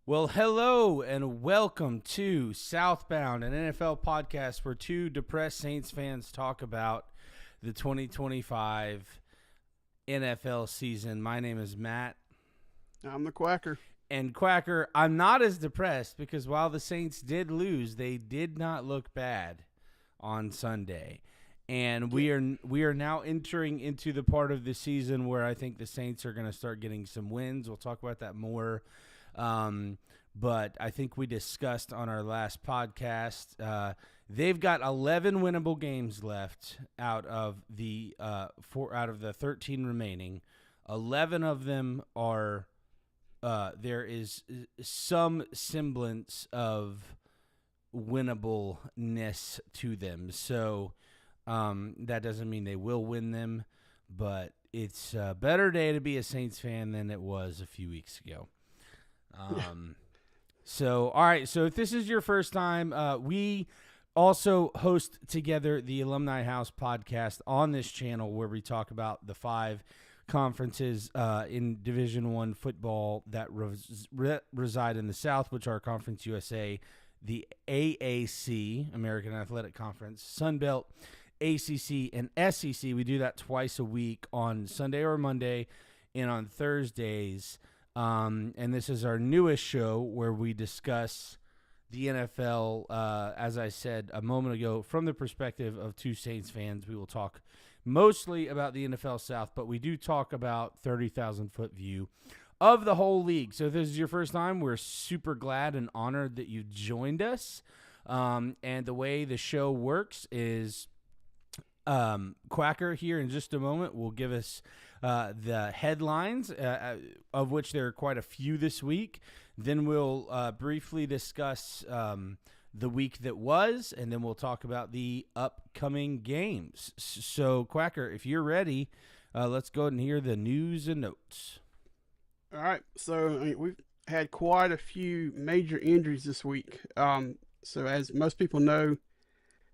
Well, hello and welcome to Southbound, an NFL podcast where two depressed Saints fans talk about the 2025 NFL season. My name is Matt. I'm the Quacker. And Quacker, I'm not as depressed because while the Saints did lose, they did not look bad on Sunday. And we are now entering into the part of the season where I think the Saints are going to start getting some wins. We'll talk about that more. But I think we discussed on our last podcast, they've got 11 winnable games left out of the 13 remaining. 11 of them are there is some semblance of winnableness to them. So that doesn't mean they will win them, but it's a better day to be a Saints fan than it was a few weeks ago. So, all right. So if this is your first time, we also host together the Alumni House podcast on this channel where we talk about the 5 conferences in Division I football that reside in the South, which are Conference USA, the AAC, American Athletic Conference, Sun Belt, ACC, and SEC. We do that twice a week on Sunday or Monday and on Thursdays. And this is our newest show where we discuss the NFL, as I said a moment ago, from the perspective of two Saints fans. We will talk mostly about the NFL South, but we do talk about 30,000-foot view of the whole league. So if this is your first time, we're super glad and honored that you joined us. And the way the show works is Quacker here in just a moment will give us the headlines, of which there are quite a few this week. Then we'll briefly discuss the week that was, and then we'll talk about the upcoming games. So, Quacker, if you're ready, let's go ahead and hear the news and notes. All right. So we've had quite a few major injuries this week. So as most people know,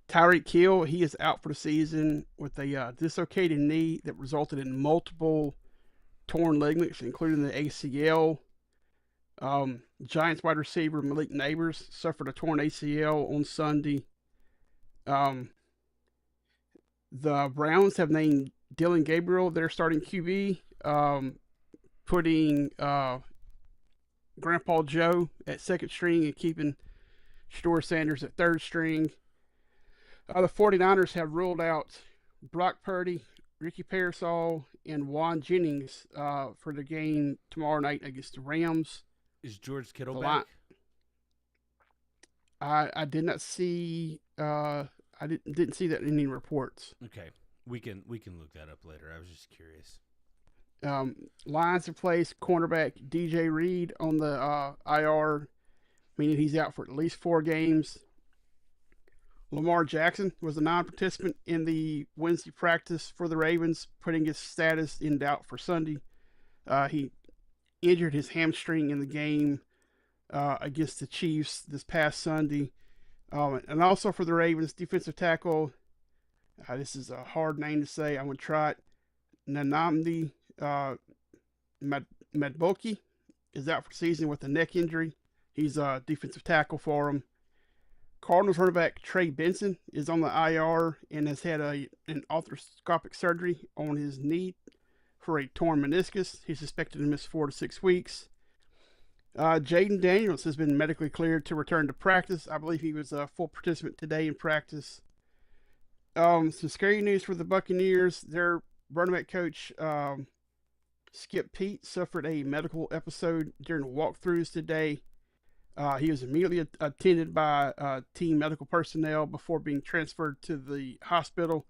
Tyreek Hill, he is out for the season with a dislocated knee that resulted in multiple torn ligaments, including the ACL. Giants wide receiver Malik Neighbors suffered a torn ACL on Sunday. The Browns have named Dylan Gabriel their starting QB, putting Grandpa Joe at second string and keeping Shedeur Sanders at third string. The 49ers have ruled out Brock Purdy, Ricky Pearsall, and Juan Jennings for the game tomorrow night against the Rams. Is George Kittle back? I did not see. I didn't see that in any reports. Okay, we can look that up later. I was just curious. Lions have placed cornerback DJ Reed on the IR, meaning he's out for at least 4 games. Lamar Jackson was a non-participant in the Wednesday practice for the Ravens, putting his status in doubt for Sunday. He injured his hamstring in the game against the Chiefs this past Sunday. And also for the Ravens, defensive tackle, this is a hard name to say, I'm going to try it, Nnamdi Madubuike is out for the season with a neck injury. He's a defensive tackle for him. Cardinals running back Trey Benson is on the IR and has had an arthroscopic surgery on his knee for a torn meniscus. He's suspected to miss 4 to 6 weeks. Jaden Daniels has been medically cleared to return to practice. I believe he was a full participant today in practice. Some scary news for the Buccaneers. Their running back coach, Skip Peete, suffered a medical episode during walkthroughs today. He was immediately attended by team medical personnel before being transferred to the hospital.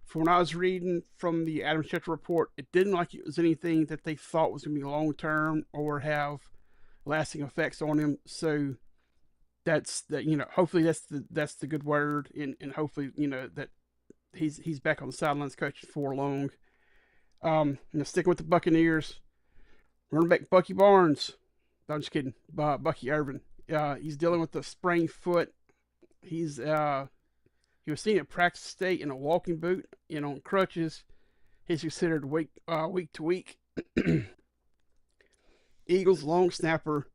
From what I was reading from the Adam Schefter report, it didn't look like it was anything that they thought was going to be long-term or have lasting effects on him. So that's that. Hopefully that's the good word, and hopefully that he's back on the sidelines coaching for long. Sticking with the Buccaneers, running back Bucky Barnes. No, I'm just kidding. Bucky Irvin. He's dealing with a sprained foot. He was seen at practice state in a walking boot and on crutches. He's considered week to week. Eagles long snapper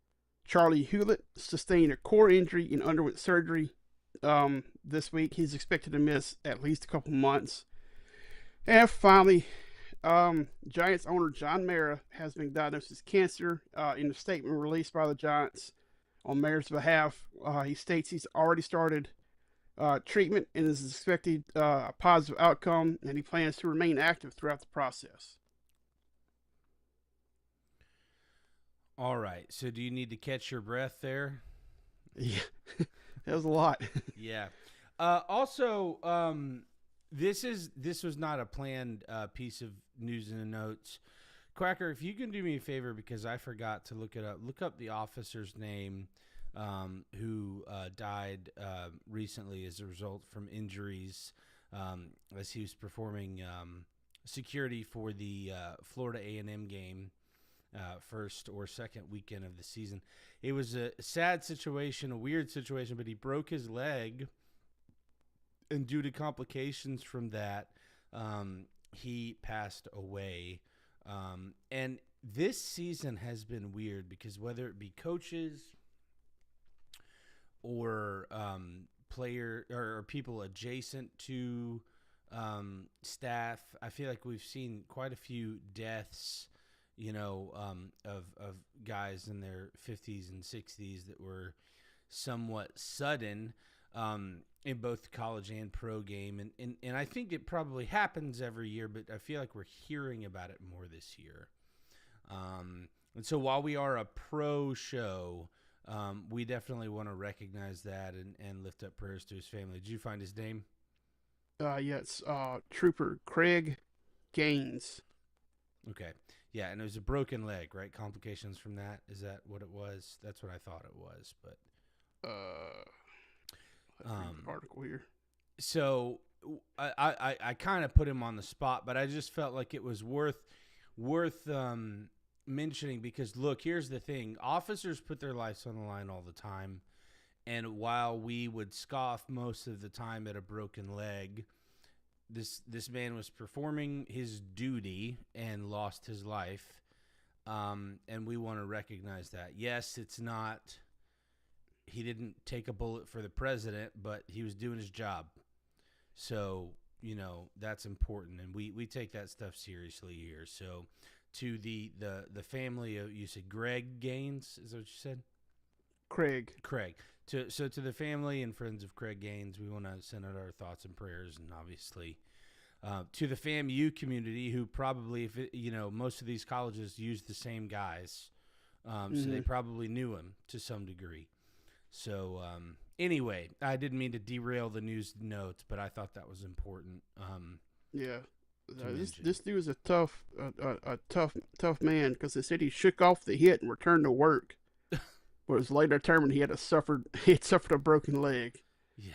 Charlie Hewlett sustained a core injury and underwent surgery this week. He's expected to miss at least a couple months. And finally, Giants owner John Mara has been diagnosed with cancer. In a statement released by the Giants on Mara's behalf, he states he's already started treatment and is expected a positive outcome, and he plans to remain active throughout the process. All right. So do you need to catch your breath there? Yeah, that was a lot. Yeah. Also, this was not a planned piece of news in the notes. Quacker, if you can do me a favor, because I forgot to look it up. Look up the officer's name who died recently as a result from injuries as he was performing security for the Florida A&M game. First or second weekend of the season. It was a sad situation, a weird situation, but he broke his leg, and due to complications from that, he passed away. And this season has been weird because whether it be coaches or player or people adjacent to staff, I feel like we've seen quite a few deaths of guys in their 50s and 60s that were somewhat sudden in both college and pro game. And I think it probably happens every year, but I feel like we're hearing about it more this year. And so while we are a pro show, we definitely want to recognize that and lift up prayers to his family. Did you find his name? Yeah, it's Trooper Craig Gaines. Okay. Yeah, and it was a broken leg, right? Complications from that. Is that what it was? That's what I thought it was, but article here. So I kind of put him on the spot, but I just felt like it was worth mentioning because look, here's the thing: officers put their lives on the line all the time, and while we would scoff most of the time at a broken leg, This man was performing his duty and lost his life, and we want to recognize that. Yes, it's not – he didn't take a bullet for the president, but he was doing his job. So, that's important, and we take that stuff seriously here. So, to the family of – you said Greg Gaines? Is that what you said? Craig. To the family and friends of Craig Gaines, we want to send out our thoughts and prayers, and obviously to the FAMU community, who probably, most of these colleges use the same guys, so they probably knew him to some degree. So anyway, I didn't mean to derail the news notes, but I thought that was important. Yeah, this dude is a tough man because they said he shook off the hit and returned to work. But it was later determined he had suffered a broken leg. Yeah,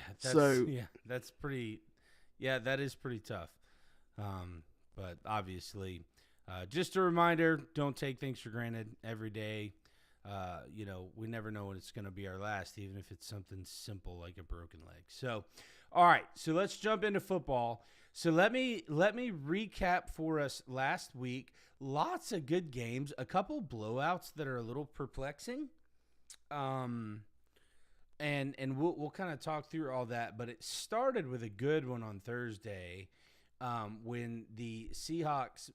that's pretty. Yeah, that is pretty tough. But obviously, just a reminder: don't take things for granted every day. We never know when it's going to be our last, even if it's something simple like a broken leg. So, all right. So let's jump into football. So let me recap for us last week. Lots of good games. A couple blowouts that are a little perplexing. And we'll kind of talk through all that, but it started with a good one on Thursday when the Seahawks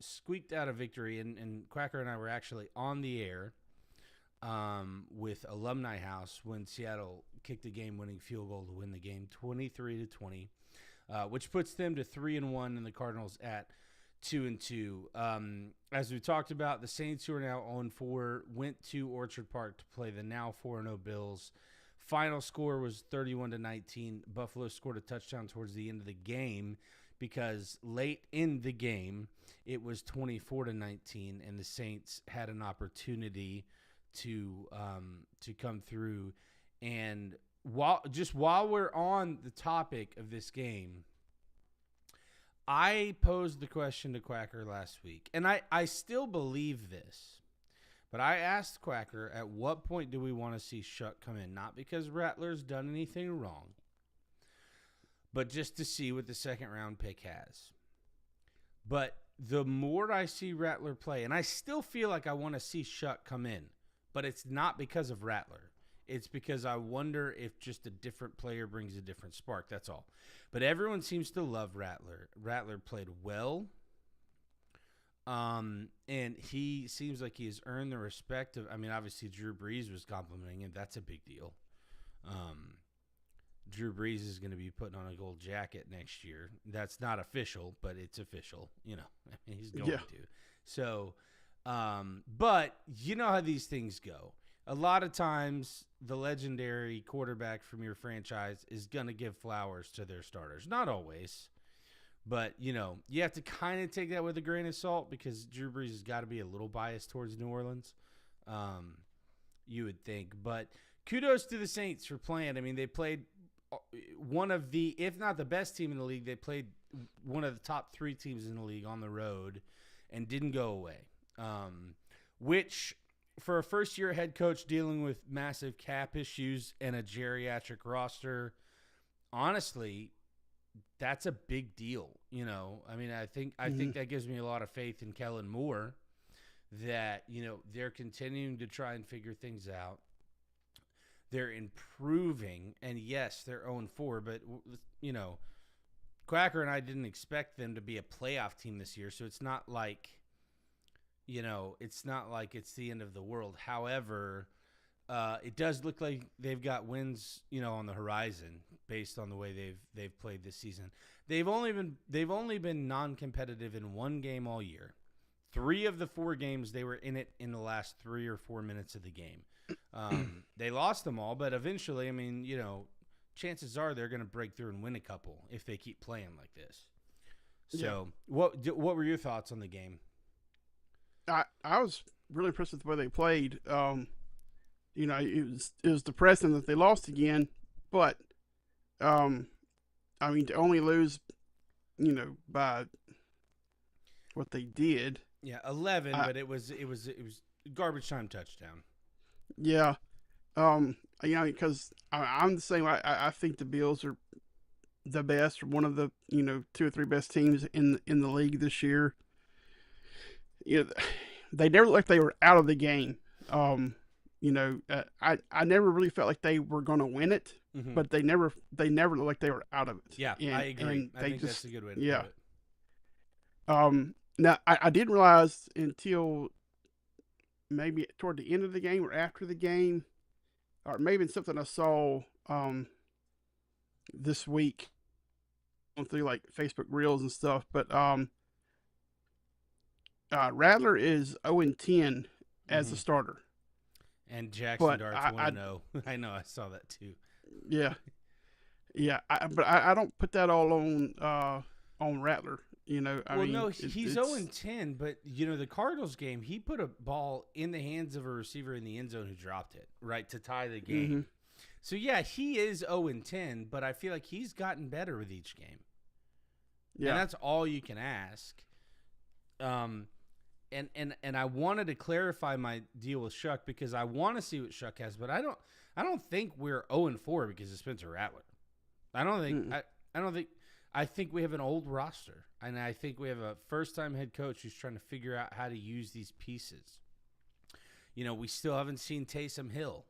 squeaked out a victory, and Quacker and I were actually on the air with Alumni House when Seattle kicked a game-winning field goal to win the game 23-20, which puts them to 3-1 and the Cardinals at 2-2. As we talked about, the Saints, who are now 0-4, went to Orchard Park to play the now 4-0 Bills. Final score was 31-19. Buffalo scored a touchdown towards the end of the game because late in the game it was 24-19, and the Saints had an opportunity to come through. And while we're on the topic of this game, I posed the question to Quacker last week, and I still believe this, but I asked Quacker, at what point do we want to see Shuck come in? Not because Rattler's done anything wrong, but just to see what the second-round pick has. But the more I see Rattler play, and I still feel like I want to see Shuck come in, but it's not because of Rattler. It's because I wonder if just a different player brings a different spark. That's all. But everyone seems to love Rattler. Rattler played well. And he seems like he has earned the respect of, I mean, obviously Drew Brees was complimenting him. That's a big deal. Drew Brees is going to be putting on a gold jacket next year. That's not official, but it's official. I mean, he's going to. So, but you know how these things go. A lot of times, the legendary quarterback from your franchise is going to give flowers to their starters. Not always. But, you have to kind of take that with a grain of salt because Drew Brees has got to be a little biased towards New Orleans, you would think. But kudos to the Saints for playing. I mean, they played one of the, if not the best team in the league, they played one of the top 3 teams in the league on the road and didn't go away, which for a first-year head coach dealing with massive cap issues and a geriatric roster, honestly – that's a big deal, I mean, I think that gives me a lot of faith in Kellen Moore that, they're continuing to try and figure things out. They're improving, and yes, they're 0-4, but, Quacker and I didn't expect them to be a playoff team this year, so it's not like, it's the end of the world. However, it does look like they've got wins, on the horizon based on the way they've played this season. They've only been non-competitive in one game all year. 3 of the 4 games they were in it in the last 3 or 4 minutes of the game. They lost them all, but eventually, I mean, chances are they're going to break through and win a couple if they keep playing like this. So, what were your thoughts on the game? I was really impressed with the way they played. It was depressing that they lost again, but I mean, to only lose, by what they did. Yeah, 11, but it was garbage time touchdown. Yeah, because I'm the same. I think the Bills are the best, one of the 2 or 3 best teams in the league this year. They never looked like they were out of the game. I never really felt like they were going to win it, but they never looked like they were out of it. Yeah, I agree. I think that's a good way to put it. Now, I didn't realize until maybe toward the end of the game or after the game, or maybe it's something I saw this week through like Facebook Reels and stuff, but Rattler is 0-10 as a starter. And Jackson Dart's 1-0. I know, I saw that too. Yeah. But I don't put that all on Rattler. He's 0-10, but the Cardinals game, he put a ball in the hands of a receiver in the end zone who dropped it, right, to tie the game. Mm-hmm. So yeah, he is 0-10, but I feel like he's gotten better with each game. Yeah, and that's all you can ask. And I wanted to clarify my deal with Shuck because I want to see what Shuck has, but I don't think we're 0-4 because of Spencer Rattler. I think we have an old roster, and I think we have a first-time head coach who's trying to figure out how to use these pieces. We still haven't seen Taysom Hill.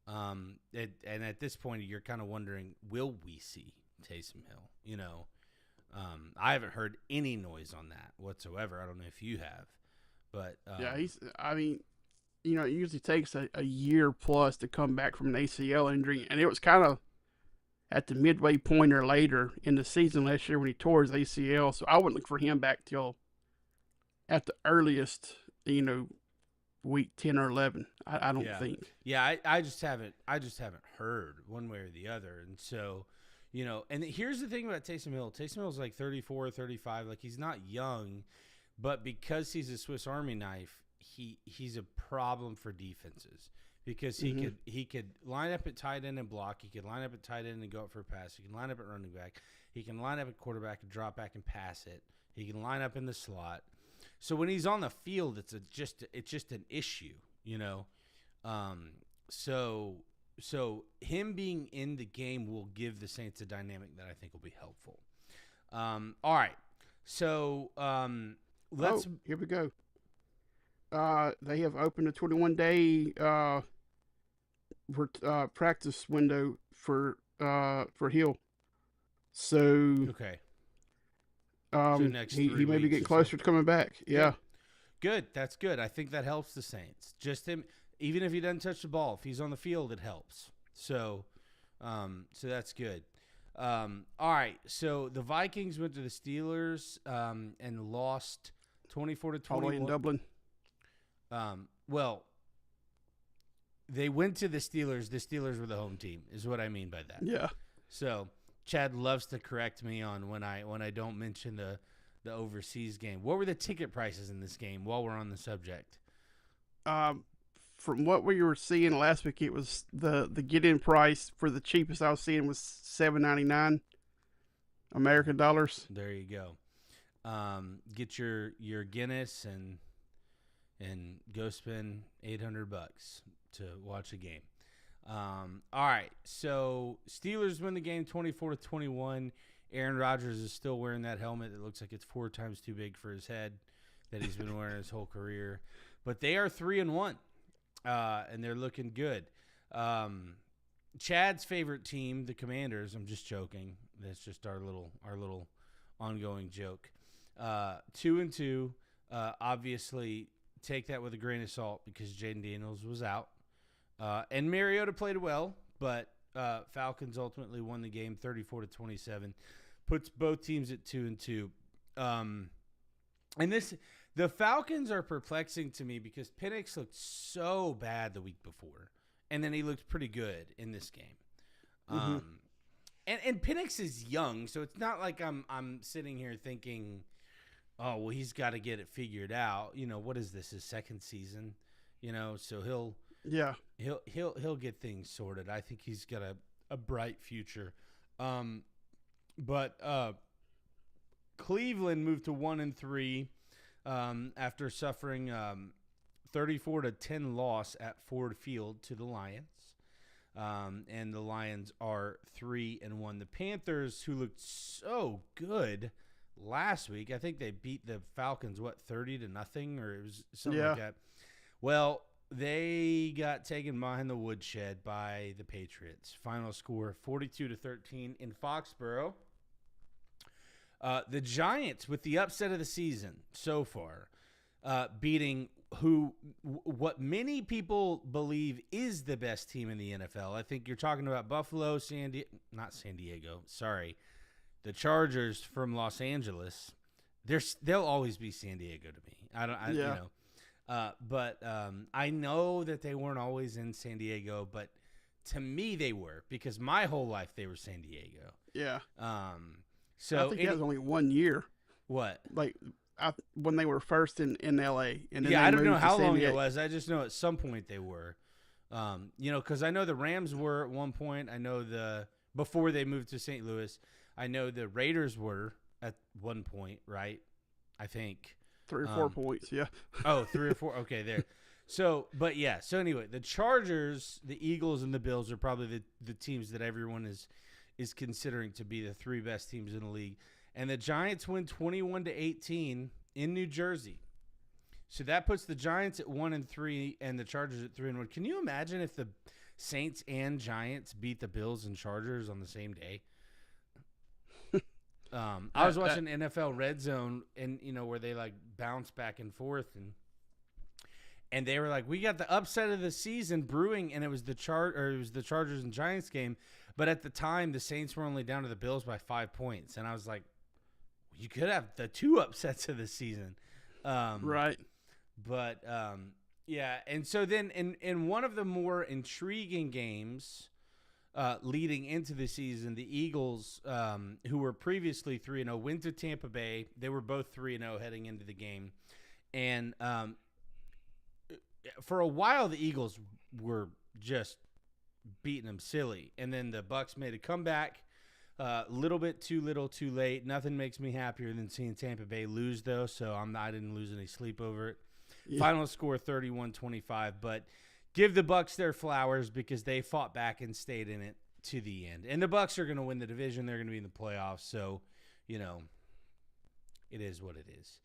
And at this point, you're kind of wondering, will we see Taysom Hill? I haven't heard any noise on that whatsoever. I don't know if you have, but it usually takes a year plus to come back from an ACL injury, and it was kind of at the midway point or later in the season last year when he tore his ACL. So I wouldn't look for him back till at the earliest, week 10 or 11. I don't think. Yeah, I just haven't heard one way or the other, and so. And here's the thing about Taysom Hill. Taysom Hill's like 34, 35. Like, he's not young, but because he's a Swiss Army knife, he's a problem for defenses because he could line up at tight end and block. He could line up at tight end and go up for a pass. He can line up at running back. He can line up at quarterback and drop back and pass it. He can line up in the slot. So when he's on the field, it's just an issue, So him being in the game will give the Saints a dynamic that I think will be helpful. All right. So let's. Here we go. They have opened a 21-day practice window for Hill. So Okay. So next he 3 may be weeks getting or so. closer to coming back. Good. Yeah. Good. That's good. I think that helps the Saints. Just him, even if he doesn't touch the ball, if he's on the field, it helps. So that's good. All right. So the Vikings went to the Steelers and lost 24 to All the way 21. in Dublin. Well, they went to the Steelers. The Steelers were the home team, is what I mean by that. Yeah. So Chad loves to correct me on when I don't mention the overseas game. What were the ticket prices in this game while we're on the subject? From what we were seeing last week, it was the get-in price for the cheapest I was seeing was $7.99 American dollars. There you go. Get your Guinness and go spend $800 to watch a game. All right, so Steelers win the game 24-21. Aaron Rodgers is still wearing that helmet that looks like it's 4 times too big for his head that he's been wearing his whole career. But they are 3-1, and they're looking good. Chad's favorite team, the Commanders. I'm just joking. That's just our little ongoing joke. 2-2. Obviously, take that with a grain of salt because Jaden Daniels was out. And Mariota played well, but Falcons ultimately won the game 34-27. Puts both teams at 2-2. And the Falcons are perplexing to me because Penix looked so bad the week before, and then he looked pretty good in this game. Mm-hmm. And Penix is young, so it's not like I'm sitting here thinking, oh well, he's got to get it figured out. You know, what is this, his second season? You know, so he'll get things sorted. I think he's got a bright future. But Cleveland moved to 1-3 after suffering 34-10 loss at Ford Field to the Lions. And the Lions are 3-1. The Panthers, who looked so good last week, I think they beat the Falcons 30-0, or it was something like that. Well, they got taken behind the woodshed by the Patriots. Final score 42-13 in Foxborough. The Giants, with the upset of the season so far, beating what many people believe is the best team in the NFL. I think you're talking about Buffalo, the Chargers from Los Angeles. They'll always be San Diego to me. But I know that they weren't always in San Diego, but to me they were, because my whole life they were San Diego. Yeah. So I think that was only 1 year. What? Like when they were first in LA, and then I don't know how long Diego. it was. I just know at some point they were. Because I know the Rams were at one point. I know before they moved to St. Louis. I know the Raiders were at one point, right? I think 3 or 4 points, yeah. Oh, 3 or 4. Okay, there. So anyway, the Chargers, the Eagles, and the Bills are probably the teams that everyone is considering to be the 3 best teams in the league. And the Giants win 21-18 in New Jersey. So that puts the Giants at 1-3 and the Chargers at 3-1. Can you imagine if the Saints and Giants beat the Bills and Chargers on the same day? I was watching NFL Red Zone, and where they like bounce back and forth, and they were like, "We got the upset of the season brewing," and it was the Chargers and Giants game. But at the time, the Saints were only down to the Bills by 5 points, and I was like, "You could have the 2 upsets of the season." Right. But yeah, and so then in one of the more intriguing games leading into the season, the Eagles, who were previously 3-0, went to Tampa Bay. They were both 3-0 heading into the game. And for a while, the Eagles were just beating them silly. And then the Bucs made a comeback. A little bit too little, too late. Nothing makes me happier than seeing Tampa Bay lose, though, so I didn't lose any sleep over it. Yeah. Final score 31-25, but give the Bucs their flowers because they fought back and stayed in it to the end. And the Bucs are going to win the division. They're going to be in the playoffs, so, it is what it is.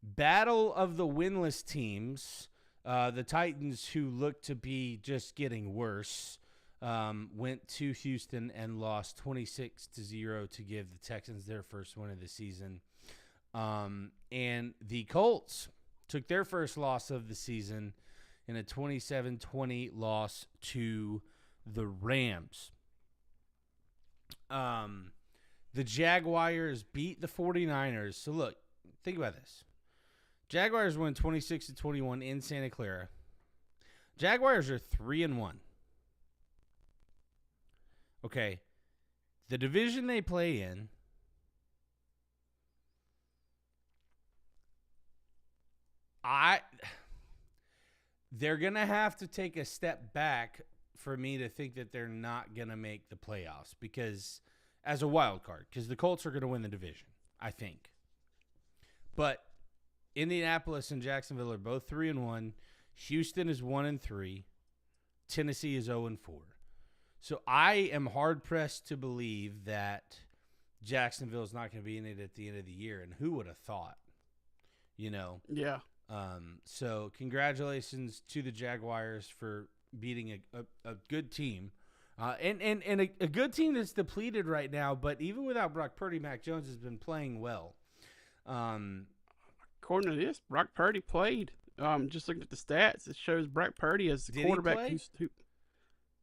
Battle of the winless teams. The Titans, who look to be just getting worse, went to Houston and lost 26-0 to give the Texans their first win of the season. And the Colts took their first loss of the season in a 27-20 loss to the Rams. The Jaguars beat the 49ers. So, look, think about this. Jaguars win 26-21 in Santa Clara. Jaguars are 3-1. Okay. The division they play in, they're going to have to take a step back for me to think that they're not going to make the playoffs because as a wild card, because the Colts are going to win the division, I think. But Indianapolis and Jacksonville are both 3-1. Houston is 1-3. Tennessee is 0-4. So I am hard pressed to believe that Jacksonville is not going to be in it at the end of the year. And who would have thought? Yeah. So congratulations to the Jaguars for beating a good team. And a good team that's depleted right now, but even without Brock Purdy, Mac Jones has been playing well. According to this, Brock Purdy played. Just looking at the stats, it shows Brock Purdy as the quarterback who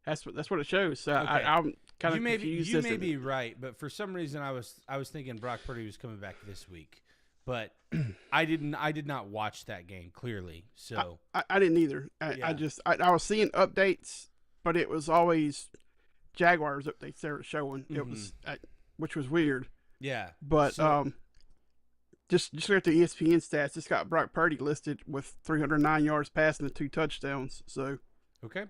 that's what it shows. So okay. I'm kind of confused. You may be right, but for some reason I was thinking Brock Purdy was coming back this week. But I did not watch that game clearly. So I didn't either. I was seeing updates, but it was always Jaguars updates they were showing. Mm-hmm. It was which was weird. Yeah. But just look at the ESPN stats. It's got Brock Purdy listed with 309 yards passing and 2 touchdowns. So okay.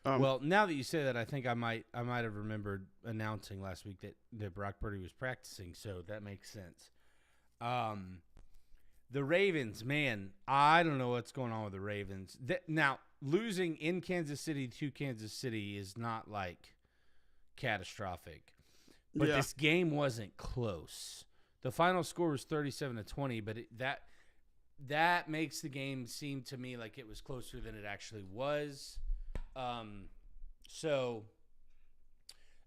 Well, now that you say that, I think I might have remembered announcing last week that Brock Purdy was practicing. So that makes sense. The Ravens, man, I don't know what's going on with the Ravens. Now, losing in Kansas City to Kansas City is not like catastrophic, but this game wasn't close. The final score was 37-20, but that makes the game seem to me like it was closer than it actually was. So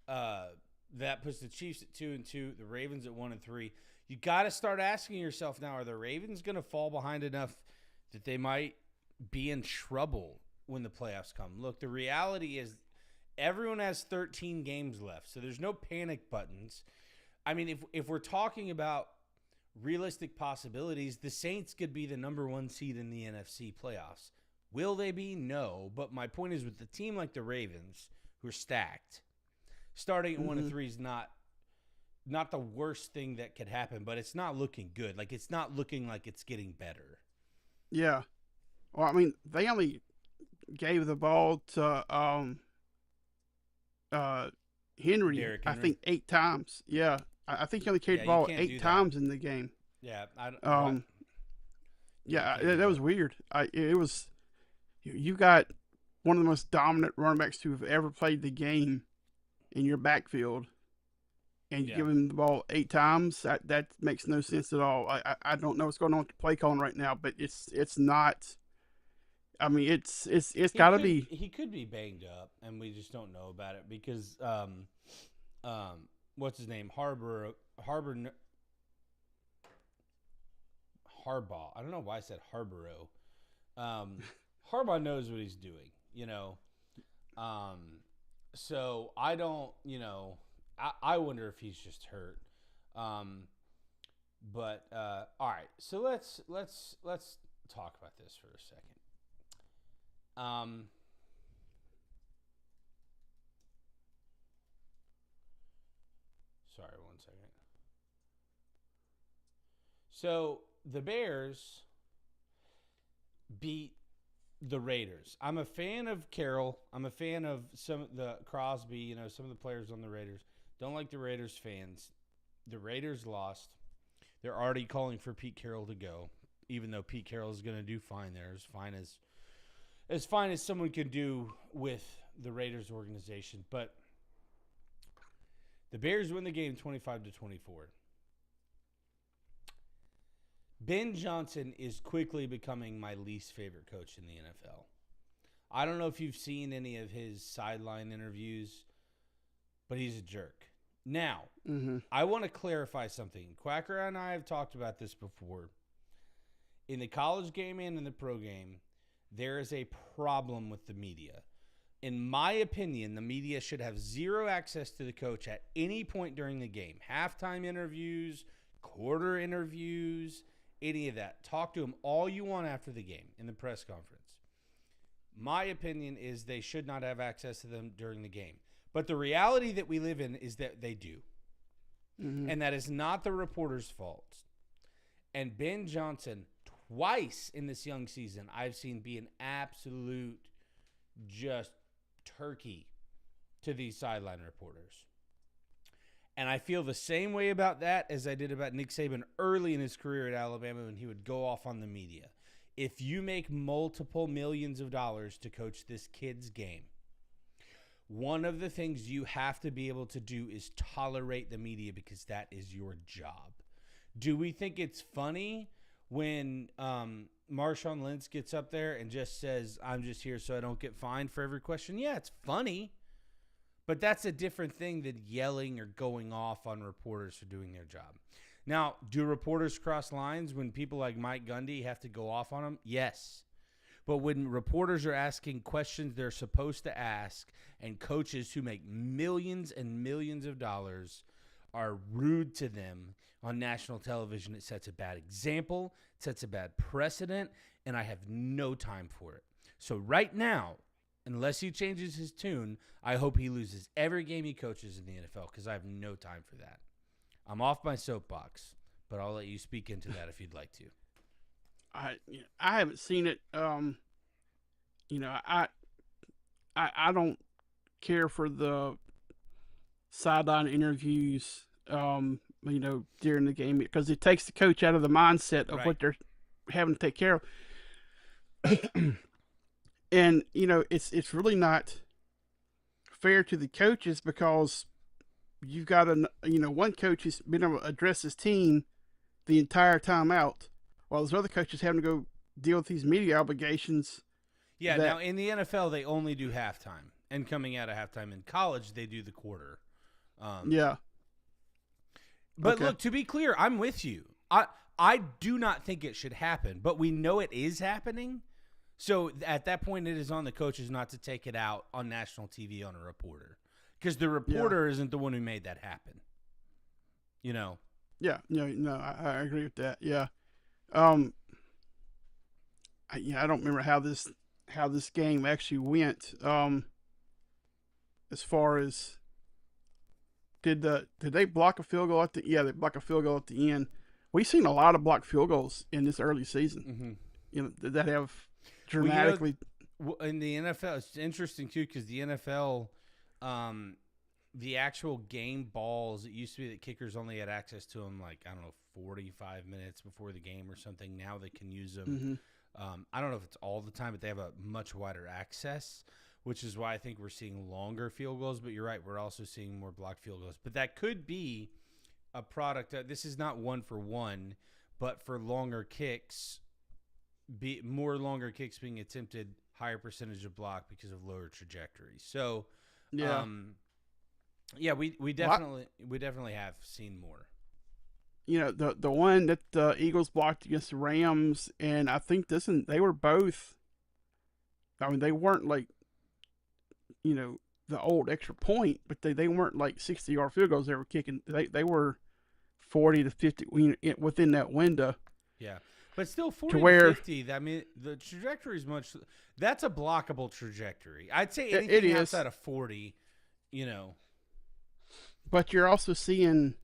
that puts the Chiefs at 2-2, the Ravens at 1-3. You got to start asking yourself now, are the Ravens going to fall behind enough that they might be in trouble when the playoffs come? Look, the reality is everyone has 13 games left, so there's no panic buttons. I mean, if we're talking about realistic possibilities, the Saints could be the number 1 seed in the NFC playoffs. Will they be? No. But my point is, with a team like the Ravens, who are stacked, starting at 1-3 is not the worst thing that could happen, but it's not looking good. Like, it's not looking like it's getting better. Yeah. Well, I mean, they only gave the ball to Henry, I think 8 times. Yeah. I think he only carried the ball 8 times in the game. Yeah. That was weird. It was. You got one of the most dominant running backs to have ever played the game in your backfield, and you give him the ball 8 times. That makes no sense at all. I don't know what's going on with the play calling right now, but it's not. I mean, it's got to be. He could be banged up, and we just don't know about it because what's his name? Harbaugh. I don't know why I said Harbaugh. Harbaugh knows what he's doing, So I don't, I wonder if he's just hurt. But all right, so let's talk about this for a second. Sorry, 1 second. So the Bears beat the Raiders. I'm a fan of Carroll. I'm a fan of some of the Crosby, some of the players on the Raiders. Don't like the Raiders fans. The Raiders lost. They're already calling for Pete Carroll to go, even though Pete Carroll is going to do fine there, as fine as someone can do with the Raiders organization. But the Bears win the game 25-24. Ben Johnson is quickly becoming my least favorite coach in the NFL. I don't know if you've seen any of his sideline interviews, but he's a jerk. Now, I want to clarify something. Quacker and I have talked about this before. In the college game and in the pro game, there is a problem with the media. In my opinion, the media should have zero access to the coach at any point during the game. Halftime interviews, quarter interviews, any of that. Talk to him all you want after the game in the press conference. My opinion is they should not have access to them during the game. But the reality that we live in is that they do. And that is not the reporter's fault. And Ben Johnson, twice in this young season, I've seen be an absolute just turkey to these sideline reporters. And I feel the same way about that as I did about Nick Saban early in his career at Alabama when he would go off on the media. If you make multiple millions of dollars to coach this kid's game, one of the things you have to be able to do is tolerate the media because that is your job. Do we think it's funny when Marshawn Lynch gets up there and just says, I'm just here so I don't get fined for every question? Yeah, it's funny. But that's a different thing than yelling or going off on reporters for doing their job. Now, do reporters cross lines when people like Mike Gundy have to go off on them? Yes. But when reporters are asking questions they're supposed to ask and coaches who make millions and millions of dollars are rude to them on national television, it sets a bad example, it sets a bad precedent, and I have no time for it. So right now, unless he changes his tune, I hope he loses every game he coaches in the NFL because I have no time for that. I'm off my soapbox, but I'll let you speak into that if you'd like to. I haven't seen it. I don't care for the sideline interviews. During the game because it takes the coach out of the mindset of what they're having to take care of. And it's really not fair to the coaches because you've got one coach who's been able to address his team the entire time out, while there's other coaches having to go deal with these media obligations. Yeah, now in the NFL they only do halftime, and coming out of halftime. In college they do the quarter. But look, to be clear, I'm with you. I do not think it should happen, but we know it is happening. So at that point, it is on the coaches not to take it out on national TV on a reporter. Because the reporter isn't the one who made that happen. Yeah, I agree with that. Yeah. I don't remember how this game actually went. As far as did they block a field goal at the? Yeah, they blocked a field goal at the end. We've seen a lot of blocked field goals in this early season. That have dramatically. In the NFL, it's interesting too because the NFL, the actual game balls. It used to be that kickers only had access to them 45 minutes before the game or something. Now they can use them. I don't know if it's all the time, but they have a much wider access, which is why I think we're seeing longer field goals. But you're right, we're also seeing more blocked field goals. But that could be a product. This is not one for one, but for longer kicks, more longer kicks being attempted, higher percentage of block because of lower trajectories. So, we definitely have seen more. The one that the Eagles blocked against the Rams, and I think they were both. I mean, they weren't the old extra point, but they weren't 60-yard field goals they were kicking. They were 40 to 50 within that window. Yeah. But still 40 to 50, I mean, the trajectory is that's a blockable trajectory. I'd say anything outside of 40, But you're also seeing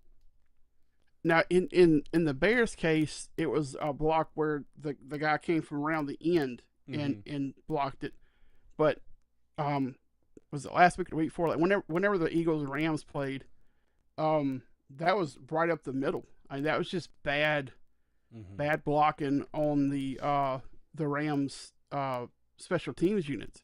now in the Bears case, it was a block where the guy came from around the end and blocked it. But was it last week or the week before? Whenever the Eagles and Rams played, that was right up the middle. I mean, that was just bad blocking on the Rams special teams units.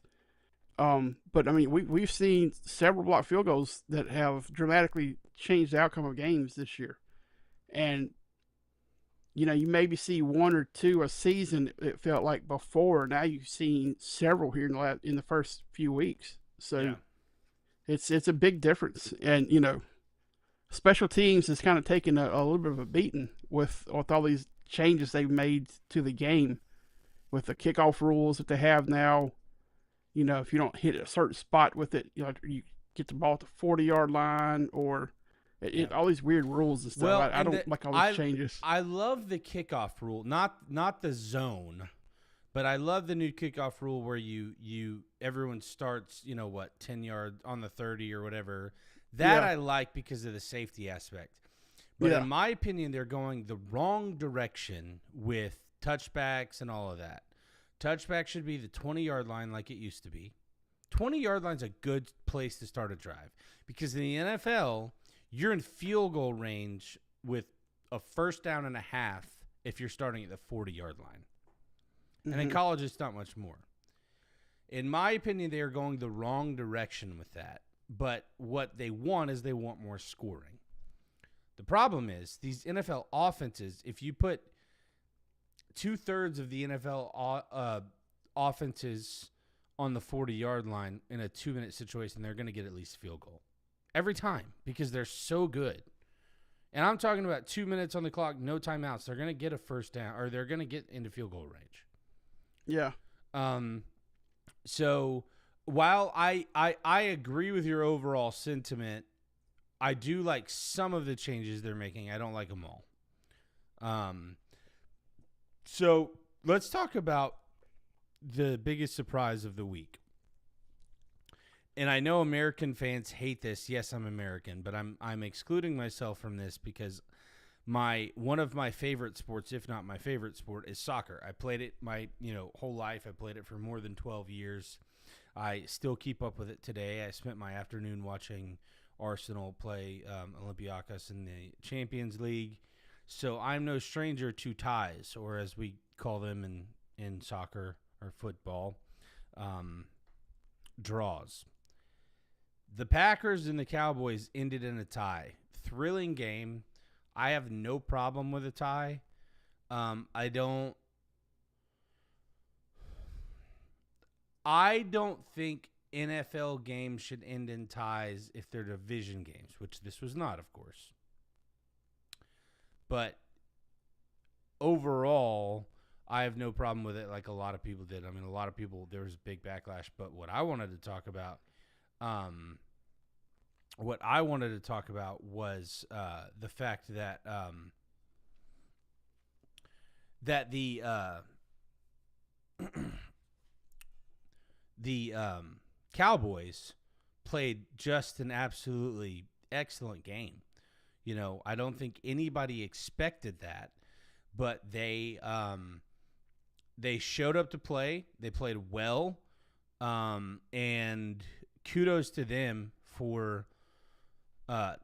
But I mean, we've seen several blocked field goals that have dramatically changed the outcome of games this year, and You maybe see one or two a season. It felt like before. Now you've seen several here in the first few weeks. So Yeah. it's a big difference. And special teams has kind of taken a little bit of a beating with all these changes they've made to the game with the kickoff rules that they have now. If you don't hit a certain spot with it, you get the ball at the 40-yard line, or Yeah. all these weird rules and stuff. Well, I don't like all these changes. I love the kickoff rule, not the zone, but I love the new kickoff rule where everyone starts, 10 yards on the 30 or whatever. That Yeah, I like because of the safety aspect. But yeah, in my opinion, they're going the wrong direction with touchbacks and all of that. Touchback should be the 20-yard line like it used to be. 20-yard line's a good place to start a drive because in the NFL, you're in field goal range with a first down and a half if you're starting at the 40-yard line. And in college, it's not much more. In my opinion, they are going the wrong direction with that. But what they want is they want more scoring. The problem is these NFL offenses, if you put 2/3 of the NFL offenses on the 40-yard line in a 2-minute situation, they're going to get at least field goal. Every time because they're so good. And I'm talking about 2 minutes on the clock, no timeouts. They're going to get a first down or they're going to get into field goal range. yeah, So while I agree with your overall sentiment, I do like some of the changes they're making. I don't like them all. So let's talk about the biggest surprise of the week. And I know American fans hate this. Yes, I'm American, but I'm excluding myself from this because one of my favorite sports, if not my favorite sport, is soccer. I played it my whole life. I played it for more than 12 years. I still keep up with it today. I spent my afternoon watching Arsenal play Olympiacos in the Champions League. So I'm no stranger to ties, or as we call them in soccer or football, draws. The Packers and the Cowboys ended in a tie. Thrilling game. I have no problem with a tie. I don't think NFL games should end in ties if they're division games, which this was not, of course. But overall, I have no problem with it like a lot of people did. I mean, a lot of people, there was a big backlash. But what I wanted to talk about was the fact that that the Cowboys played just an absolutely excellent game. I don't think anybody expected that, but they showed up to play. They played well, and kudos to them for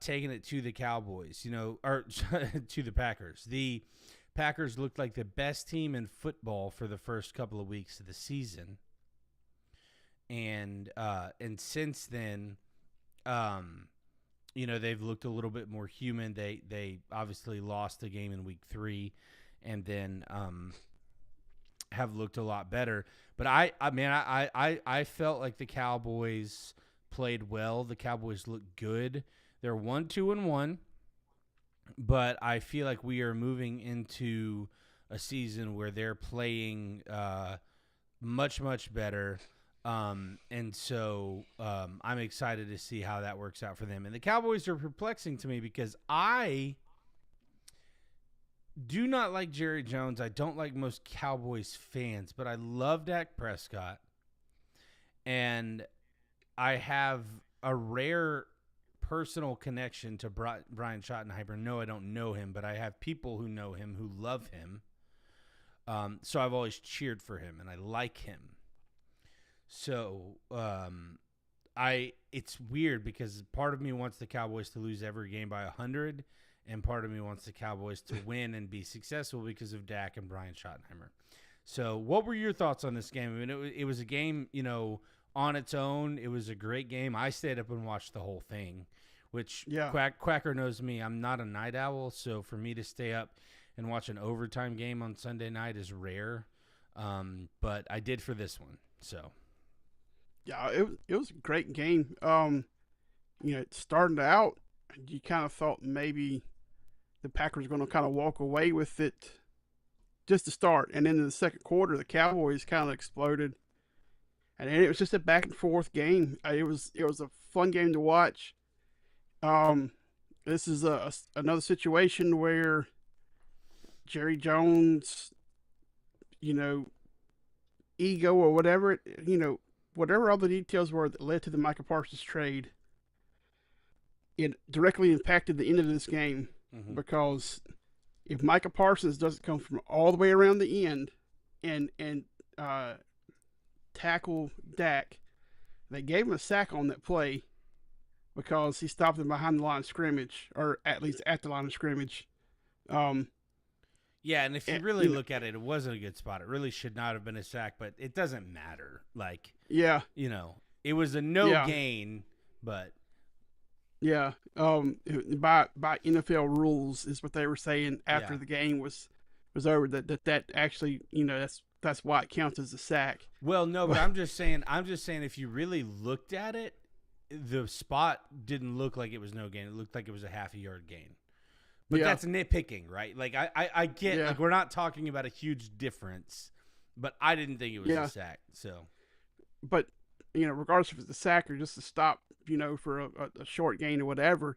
taking it to the Cowboys, or to the Packers. The Packers looked like the best team in football for the first couple of weeks of the season. And since then, they've looked a little bit more human. They obviously lost the game in week 3 and then have looked a lot better. But I felt like the Cowboys played well. The Cowboys looked good. They're 1-2-1, but I feel like we are moving into a season where they're playing much, much better. And so I'm excited to see how that works out for them. And the Cowboys are perplexing to me because I do not like Jerry Jones. I don't like most Cowboys fans, but I love Dak Prescott. And I have a rare personal connection to Brian Schottenheimer. No, I don't know him, but I have people who know him who love him. So I've always cheered for him, and I like him. So it's weird because part of me wants the Cowboys to lose every game by 100, and part of me wants the Cowboys to win and be successful because of Dak and Brian Schottenheimer. So what were your thoughts on this game? I mean, it was a game, on its own. It was a great game. I stayed up and watched the whole thing, which Quacker knows me. I'm not a night owl, so for me to stay up and watch an overtime game on Sunday night is rare. But I did for this one. So Yeah, it was a great game. Starting out, you kind of thought maybe the Packers were going to kind of walk away with it just to start, and then in the second quarter, the Cowboys kind of exploded, and then it was just a back and forth game. It was a fun game to watch. This is another situation where Jerry Jones, ego or whatever, whatever all the details were that led to the Micah Parsons trade, it directly impacted the end of this game because if Micah Parsons doesn't come from all the way around the end and tackle Dak, they gave him a sack on that play because he stopped him behind the line of scrimmage, or at least at the line of scrimmage. Yeah, and if you really look at it, it wasn't a good spot. It really should not have been a sack, but it doesn't matter. Like, yeah, it was a no gain, but yeah, by NFL rules is what they were saying after the game was over. That actually, that's why it counts as a sack. Well, no, but I'm just saying if you really looked at it, the spot didn't look like it was no gain. It looked like it was a half a yard gain. But that's nitpicking, right? Like I get like we're not talking about a huge difference, but I didn't think it was a sack. So, but regardless if it's a sack or just a stop, for a short gain or whatever,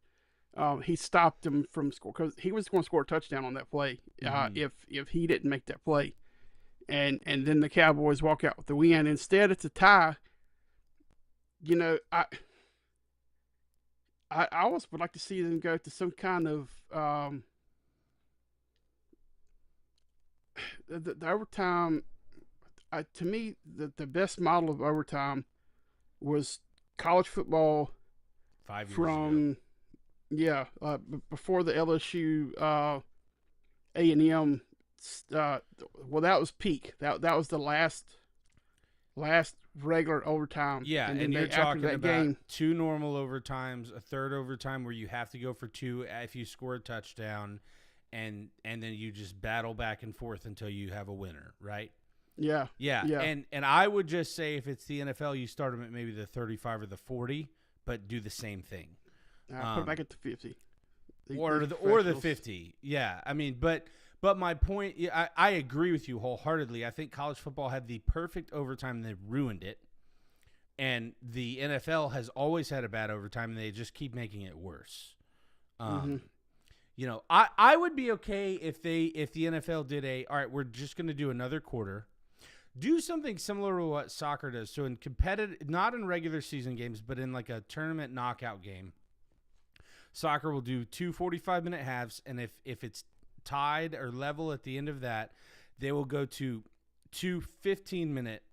he stopped him from score because he was going to score a touchdown on that play if he didn't make that play, and then the Cowboys walk out with the win. Instead, it's a tie. I always would like to see them go to some kind of the overtime. To me, the best model of overtime was college football 5 years ago. Before the LSU A&M. Well, that was peak. That was the last regular overtime. Yeah, and you're talking about 2 normal overtimes, a third overtime where you have to go for 2 if you score a touchdown, and then you just battle back and forth until you have a winner, right? Yeah. And I would just say if it's the NFL, you start them at maybe the 35 or the 40, but do the same thing. Put it back at the 50. Or the 50. Yeah, I mean, but my point, I agree with you wholeheartedly. I think college football had the perfect overtime and they ruined it. And the NFL has always had a bad overtime and they just keep making it worse. I would be okay if the NFL did all right, we're just going to do another quarter. Do something similar to what soccer does. So in competitive, not in regular season games, but in like a tournament knockout game, soccer will do 2 45-minute halves. And if it's tied or level at the end of that, they will go to 2 15-minute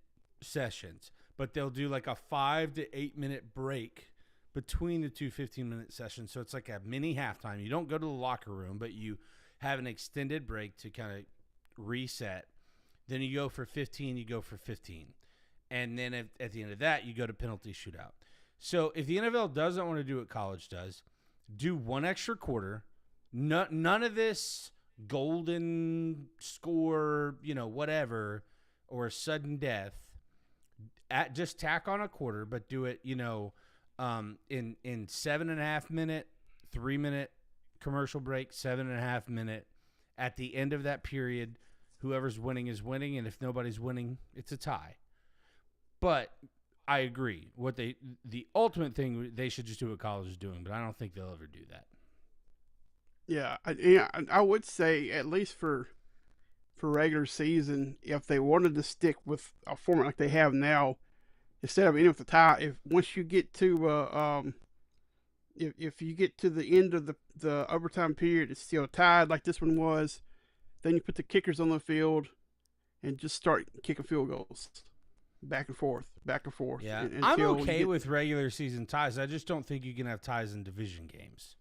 sessions, but they'll do like a 5 to 8 minute break between the 2 15-minute sessions. So it's like a mini halftime. You don't go to the locker room, but you have an extended break to kind of reset. Then you go for 15, And then at the end of that, you go to penalty shootout. So if the NFL doesn't want to do what college does, do 1 extra quarter. None of this golden score, whatever, or sudden death. Just tack on a quarter, but do it, in 7.5 minute, 3 minute commercial break, 7.5 minute. At the end of that period, whoever's winning is winning, and if nobody's winning, it's a tie. But I agree. The ultimate thing they should just do what college is doing, but I don't think they'll ever do that. Yeah, I would say at least for regular season, if they wanted to stick with a format like they have now, instead of ending with the tie, once you get to if you get to the end of the overtime period, it's still tied like this one was, then you put the kickers on the field and just start kicking field goals. Back and forth. Yeah, I'm okay with regular season ties. I just don't think you can have ties in division games.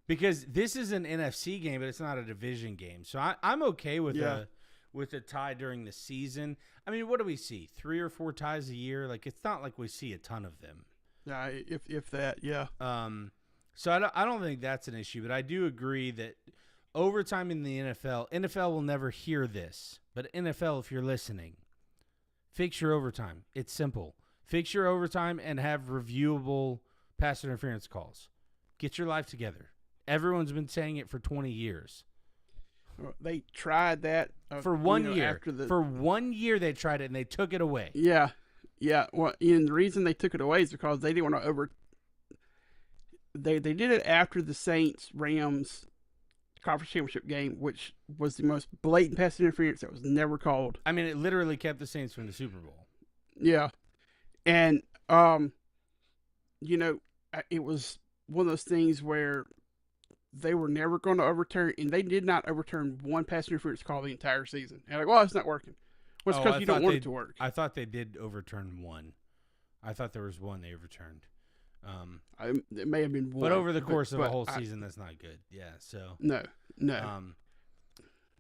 Because this is an NFC game, but it's not a division game. So I'm okay with a tie during the season. I mean, what do we see? 3 or 4 ties a year? Like, it's not like we see a ton of them. Yeah, if that, yeah. So I don't think that's an issue, but I do agree that overtime in the NFL will never hear this, but NFL, if you're listening, fix your overtime. It's simple. Fix your overtime and have reviewable pass interference calls. Get your life together. Everyone's been saying it for 20 years. They tried that For 1 year. After For 1 year they tried it and they took it away. Yeah. Well, and the reason they took it away is because they didn't want to They did it after the Saints-Rams conference championship game, which was the most blatant pass interference that was never called. I mean, it literally kept the Saints from the Super Bowl. Yeah. And, it was one of those things where they were never going to overturn, and they did not overturn one pass interference call the entire season. And well, it's not working. Well, it's because you don't want it to work. I thought they did overturn one. I thought there was one they overturned. It may have been one. But over the course of a whole season, that's not good. Yeah, so. No.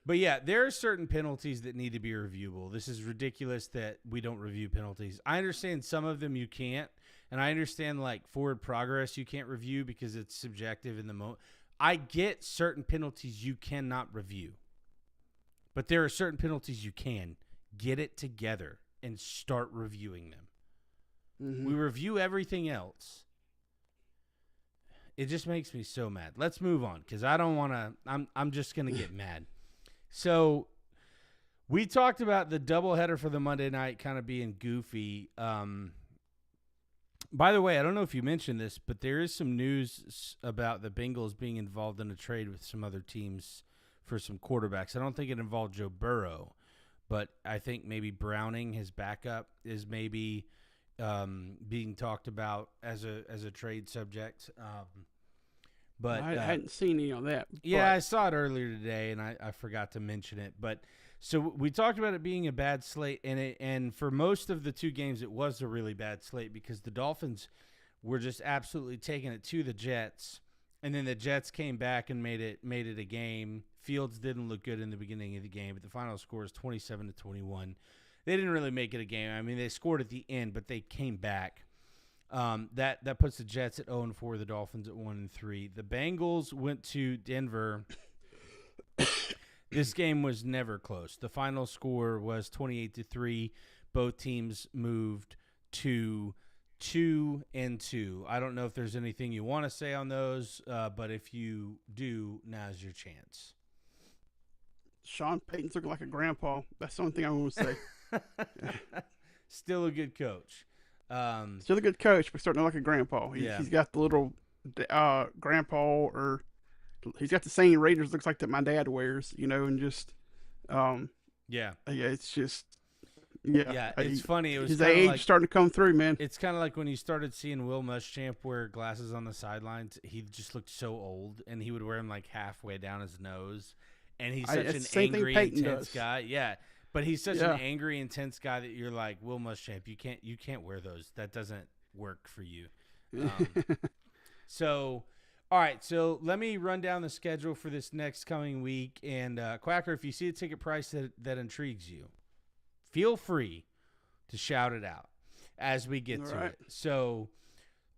But yeah, there are certain penalties that need to be reviewable. This is ridiculous that we don't review penalties. I understand some of them you can't, and I understand like forward progress you can't review because it's subjective in the moment. I get certain penalties you cannot review, but there are certain penalties you can. Get it together and start reviewing them. Mm-hmm. We review everything else. It just makes me so mad. Let's move on because I don't want to. I'm just gonna get mad. So we talked about the doubleheader for the Monday night kind of being goofy. By the way, I don't know if you mentioned this, but there is some news about the Bengals being involved in a trade with some other teams for some quarterbacks. I don't think it involved Joe Burrow, but I think maybe Browning, his backup, is maybe being talked about as a trade subject. But I hadn't seen any on that. Yeah, I saw it earlier today, and I forgot to mention it. But so we talked about it being a bad slate, and for most of the two games, it was a really bad slate because the Dolphins were just absolutely taking it to the Jets, and then the Jets came back and made it a game. Fields didn't look good in the beginning of the game, but the final score is 27-21. They didn't really make it a game. I mean, they scored at the end, but they came back. That puts the Jets at 0-4, the Dolphins at 1-3. The Bengals went to Denver. This game was never close. The final score was 28-3. Both teams moved to 2-2. I don't know if there's anything you want to say on those, but if you do, now's your chance. Sean Payton's looking like a grandpa. That's the only thing I want to say. Still a good coach. Still a good coach, but starting to look like a grandpa. He's got the little grandpa, or he's got the same Raiders looks like that my dad wears, and just it's just it's funny. It was his age starting to come through, man. It's kind of like when you started seeing Will Muschamp wear glasses on the sidelines. He just looked so old, and he would wear them like halfway down his nose. And he's such an angry, intense guy. Yeah. But he's such an angry, intense guy that you're like, Will Muschamp, you can't wear those. That doesn't work for you. So, all right. So let me run down the schedule for this next coming week. And Quacker, if you see a ticket price that intrigues you, feel free to shout it out as we get to it. So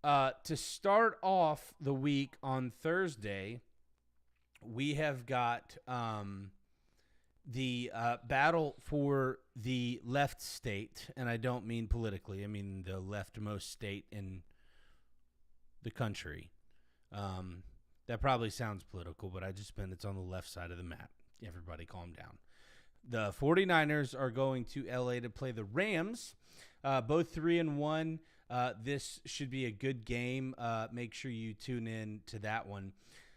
to start off the week on Thursday, we have got the battle for the left state, and I don't mean politically. I mean the leftmost state in the country. That probably sounds political, but I just meant it's on the left side of the map. Everybody calm down. The 49ers are going to L.A. to play the Rams, both 3-1. This should be a good game. Make sure you tune in to that one.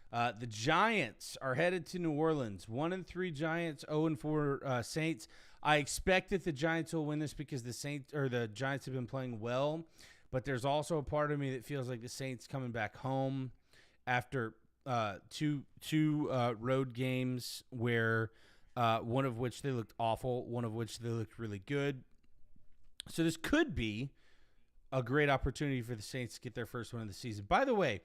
The Giants are headed to New Orleans. 1-3 Giants, 0-4 Saints. I expect that the Giants will win this because the Giants have been playing well, but there's also a part of me that feels like the Saints coming back home after two road games where one of which they looked awful, one of which they looked really good. So this could be a great opportunity for the Saints to get their first win of the season. By the way,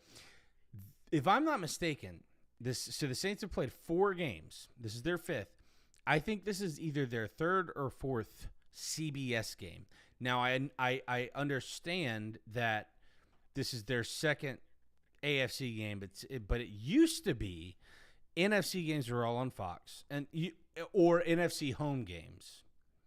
if I'm not mistaken, the Saints have played 4 games. This is their 5th. I think this is either their 3rd or 4th CBS game. Now, I understand that this is their 2nd AFC game, but it used to be NFC games were all on Fox or NFC home games.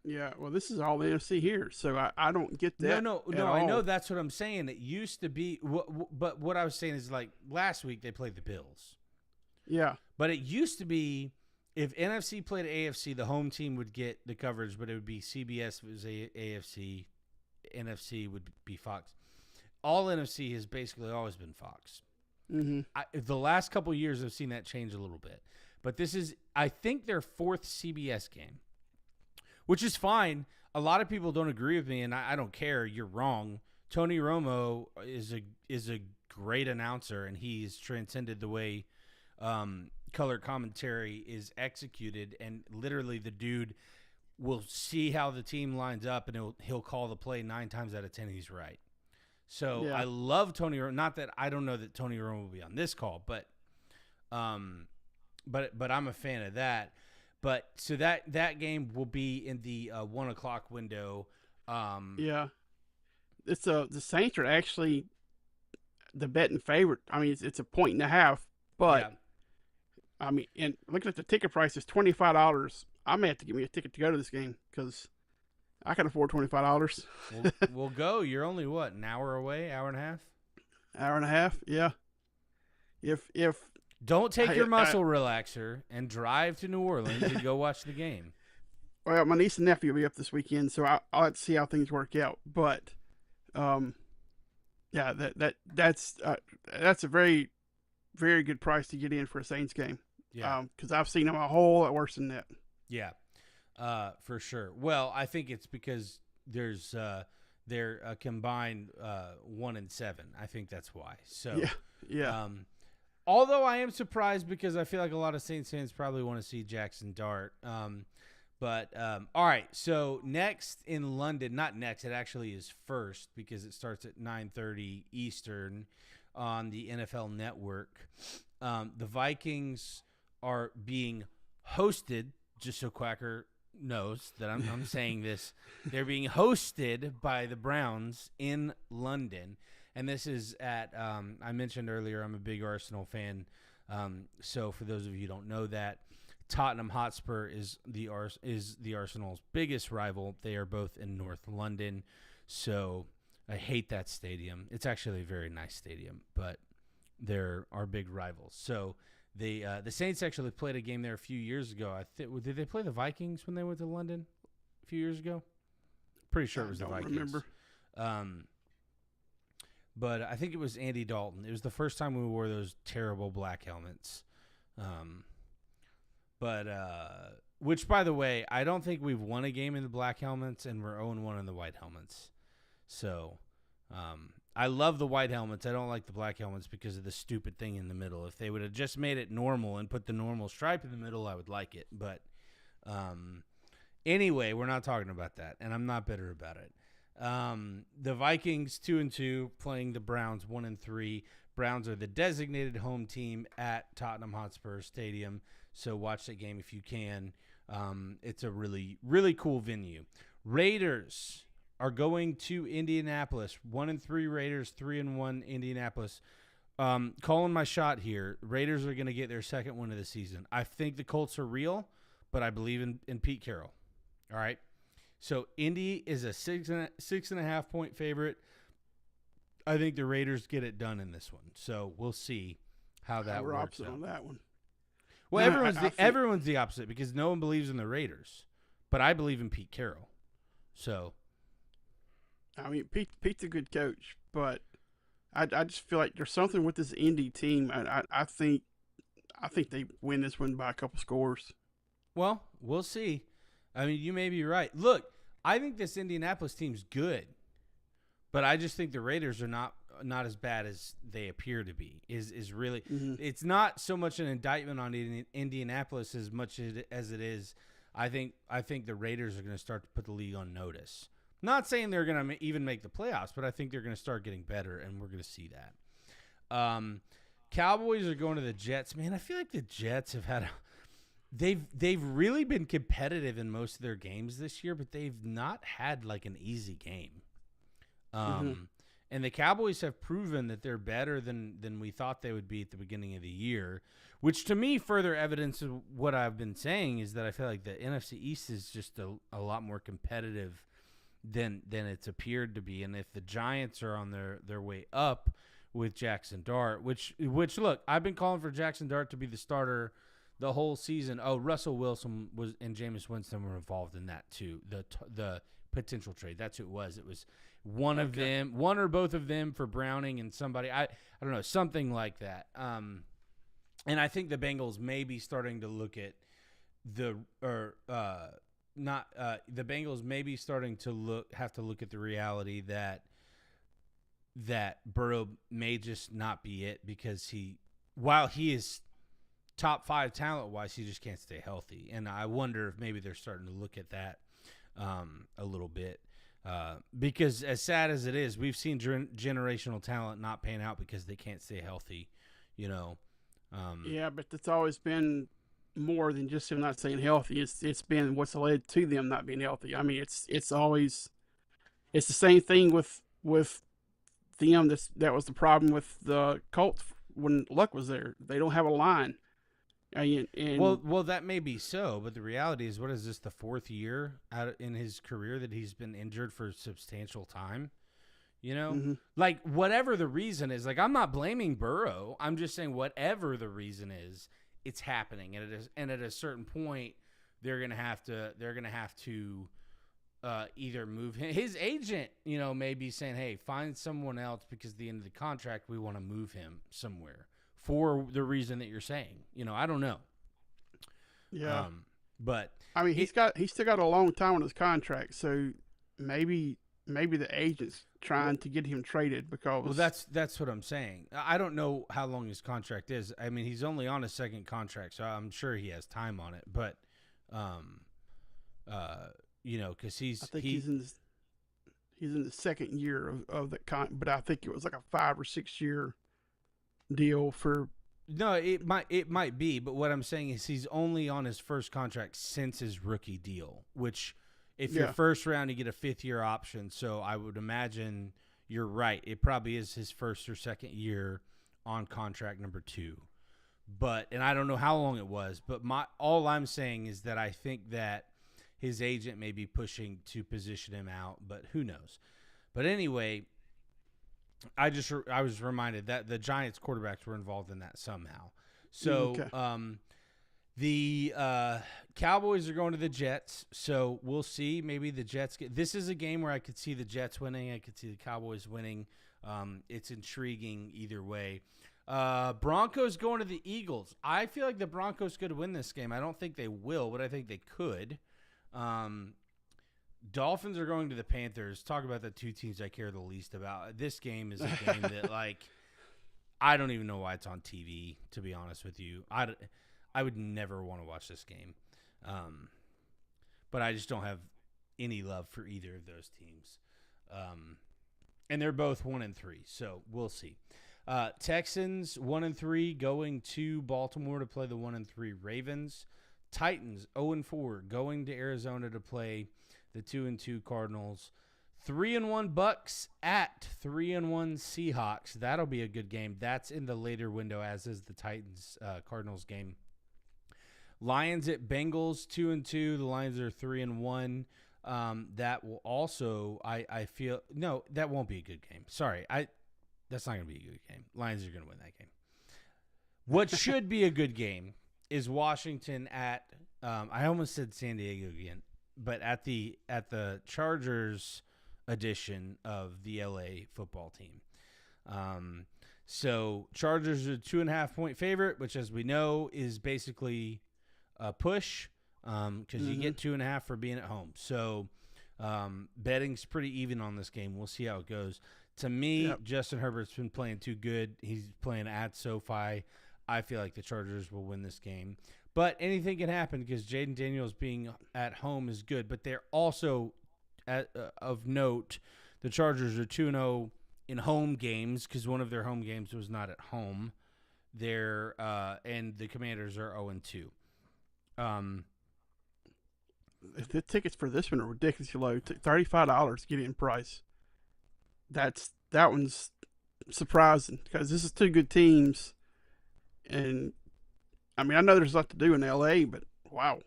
Yeah, well, this is all the NFC here, so I don't get that. No. I know that's what I'm saying. It used to be, but what I was saying is like last week they played the Bills. Yeah, but it used to be if NFC played AFC, the home team would get the coverage, but it would be CBS if it was AFC, NFC would be Fox. All NFC has basically always been Fox. Mm-hmm. The last couple of years I've seen that change a little bit, but this is I think their fourth CBS game. Which is fine. A lot of people don't agree with me, and I don't care. You're wrong. Tony Romo is a great announcer, and he's transcended the way color commentary is executed. And literally, the dude will see how the team lines up, and he'll call the play 9 times out of 10. He's right. So I love Tony Romo. Not that I don't know that Tony Romo will be on this call, but I'm a fan of that. But so that game will be in the 1 o'clock window. Yeah, it's the Saints are actually the betting favorite. I mean, it's a 1.5, but yeah. I mean, and looking at the ticket price, is $25. I may have to give me a ticket to go to this game because I can afford $25. We'll go. You're only what, an hour away, hour and a half? Hour and a half, yeah. If Don't take your muscle relaxer and drive to New Orleans and go watch the game. Well, my niece and nephew will be up this weekend, so I'll have to see how things work out. But, yeah, that's a very, very good price to get in for a Saints game. Yeah, because I've seen them a whole lot worse than that. Yeah, for sure. Well, I think it's because they're a combined 1-7. I think that's why. So yeah. Although I am surprised because I feel like a lot of Saints fans probably want to see Jackson Dart. But all right, so next in London, not next, it actually is first because it starts at 9:30 Eastern on the NFL Network. The Vikings are being hosted, just so Quacker knows that I'm saying this. They're being hosted by the Browns in London. And this is at, I mentioned earlier, I'm a big Arsenal fan. So for those of you who don't know that, Tottenham Hotspur is the Arsenal's biggest rival. They are both in North London. So I hate that stadium. It's actually a very nice stadium, but they're our big rivals. So the Saints actually played a game there a few years ago. Did they play the Vikings when they went to London a few years ago? Pretty sure it was the Vikings. I don't remember. But I think it was Andy Dalton. It was the first time we wore those terrible black helmets. Which, by the way, I don't think we've won a game in the black helmets, and we're 0-1 in the white helmets. So I love the white helmets. I don't like the black helmets because of the stupid thing in the middle. If they would have just made it normal and put the normal stripe in the middle, I would like it. But anyway, we're not talking about that, and I'm not bitter about it. The Vikings 2-2 playing the Browns 1-3. Browns are the designated home team at Tottenham Hotspur Stadium. So watch that game if you can. It's a really, really cool venue. Raiders are going to Indianapolis. 1-3 Raiders, 3-1 Indianapolis. Calling my shot here. Raiders are going to get their second win of the season. I think the Colts are real, but I believe in Pete Carroll. All right. So Indy is a 6.5 point favorite. I think the Raiders get it done in this one. So we'll see how that works. We're opposite on that one. Well, everyone's the opposite because no one believes in the Raiders, but I believe in Pete Carroll. So, I mean, Pete's a good coach, but I just feel like there's something with this Indy team. I think they win this one by a couple scores. Well, we'll see. I mean, you may be right. Look, I think this Indianapolis team's good, but I just think the Raiders are not as bad as they appear to be. Is really It's not so much an indictment on Indianapolis as much as it is. I think the Raiders are going to start to put the league on notice. Not saying they're going to even make the playoffs, but I think they're going to start getting better, and we're going to see that. Cowboys are going to the Jets. Man, I feel like the Jets have had they've really been competitive in most of their games this year, but they've not had like an easy game. And the Cowboys have proven that they're better than we thought they would be at the beginning of the year, which to me further evidence of what I've been saying is that I feel like the NFC East is just a lot more competitive than it's appeared to be. And if the Giants are on their way up with Jackson Dart, which look, I've been calling for Jackson Dart to be the starter the whole season. Oh, Russell Wilson and Jameis Winston were involved in that too. The potential trade. That's who it was. It was one of them, one or both of them for Browning and somebody. I don't know, something like that. And I think the Bengals may be starting to look at the Bengals may be starting to have to look at the reality that Burrow may just not be it, because while he is top 5 talent wise, he just can't stay healthy. And I wonder if maybe they're starting to look at that a little bit, because as sad as it is, we've seen generational talent not pan out because they can't stay healthy, you know. Yeah, but it's always been more than just him not staying healthy. It's been what's led to them not being healthy. I mean, it's always the same thing with them. That was the problem with the Colts when Luck was there. They don't have a line. And well, that may be so, but the reality is, what is this, the 4th year in his career that he's been injured for substantial time? You know, like whatever the reason is, like I'm not blaming Burrow. I'm just saying whatever the reason is, it's happening, and at a certain point, they're gonna have to either move him. His agent, you know, may be saying, "Hey, find someone else because at the end of the contract, we want to move him somewhere for the reason that you're saying." You know, I don't know. Yeah, but I mean, he's still got a long time on his contract, so maybe the agent's trying to get him traded because. Well, that's what I'm saying. I don't know how long his contract is. I mean, he's only on his 2nd contract, so I'm sure he has time on it. But, you know, because he's in the 2nd year of that but I think it was like a 5 or 6 year deal for. No, it might be, but what I'm saying is he's only on his 1st contract since his rookie deal, which. If you're 1st round, you get a 5th-year option. So I would imagine you're right. It probably is his 1st or 2nd year on contract number 2. And I don't know how long it was. But all I'm saying is that I think that his agent may be pushing to position him out, but who knows? But anyway, I was reminded that the Giants quarterbacks were involved in that somehow. So the Cowboys are going to the Jets, so we'll see. Maybe the Jets this is a game where I could see the Jets winning. I could see the Cowboys winning. It's intriguing either way. Broncos going to the Eagles. I feel like the Broncos could win this game. I don't think they will, but I think they could. Dolphins are going to the Panthers. Talk about the 2 teams I care the least about. This game is a game that, like, I don't even know why it's on TV, to be honest with you. I would never want to watch this game. But I just don't have any love for either of those teams. And they're both 1-3, so we'll see. Texans 1-3 going to Baltimore to play the 1-3 Ravens. Titans 0-4 going to Arizona to play the 2-2 Cardinals. 3-1 Bucks at 3-1 Seahawks. That'll be a good game. That's in the later window, as is the Titans Cardinals game. Lions at Bengals 2-2. The Lions are 3-1. That will also, I feel, no, that won't be a good game. Sorry, that's not going to be a good game. Lions are going to win that game. What should be a good game is Washington at, I almost said San Diego again, but at the Chargers edition of the LA football team. So Chargers are a 2.5-point favorite, which, as we know, is basically a push because you get 2.5 for being at home. So betting's pretty even on this game. We'll see how it goes. To me, Justin Herbert's been playing too good. He's playing at SoFi. I feel like the Chargers will win this game. But anything can happen because Jaden Daniels being at home is good. But they're also, of note, the Chargers are 2-0 in home games because one of their home games was not at home. And the Commanders are 0-2. The tickets for this one are ridiculously low. $35 get in price. That's that one's surprising because this is two good teams, and I mean I know there's a lot to do in LA, but wow.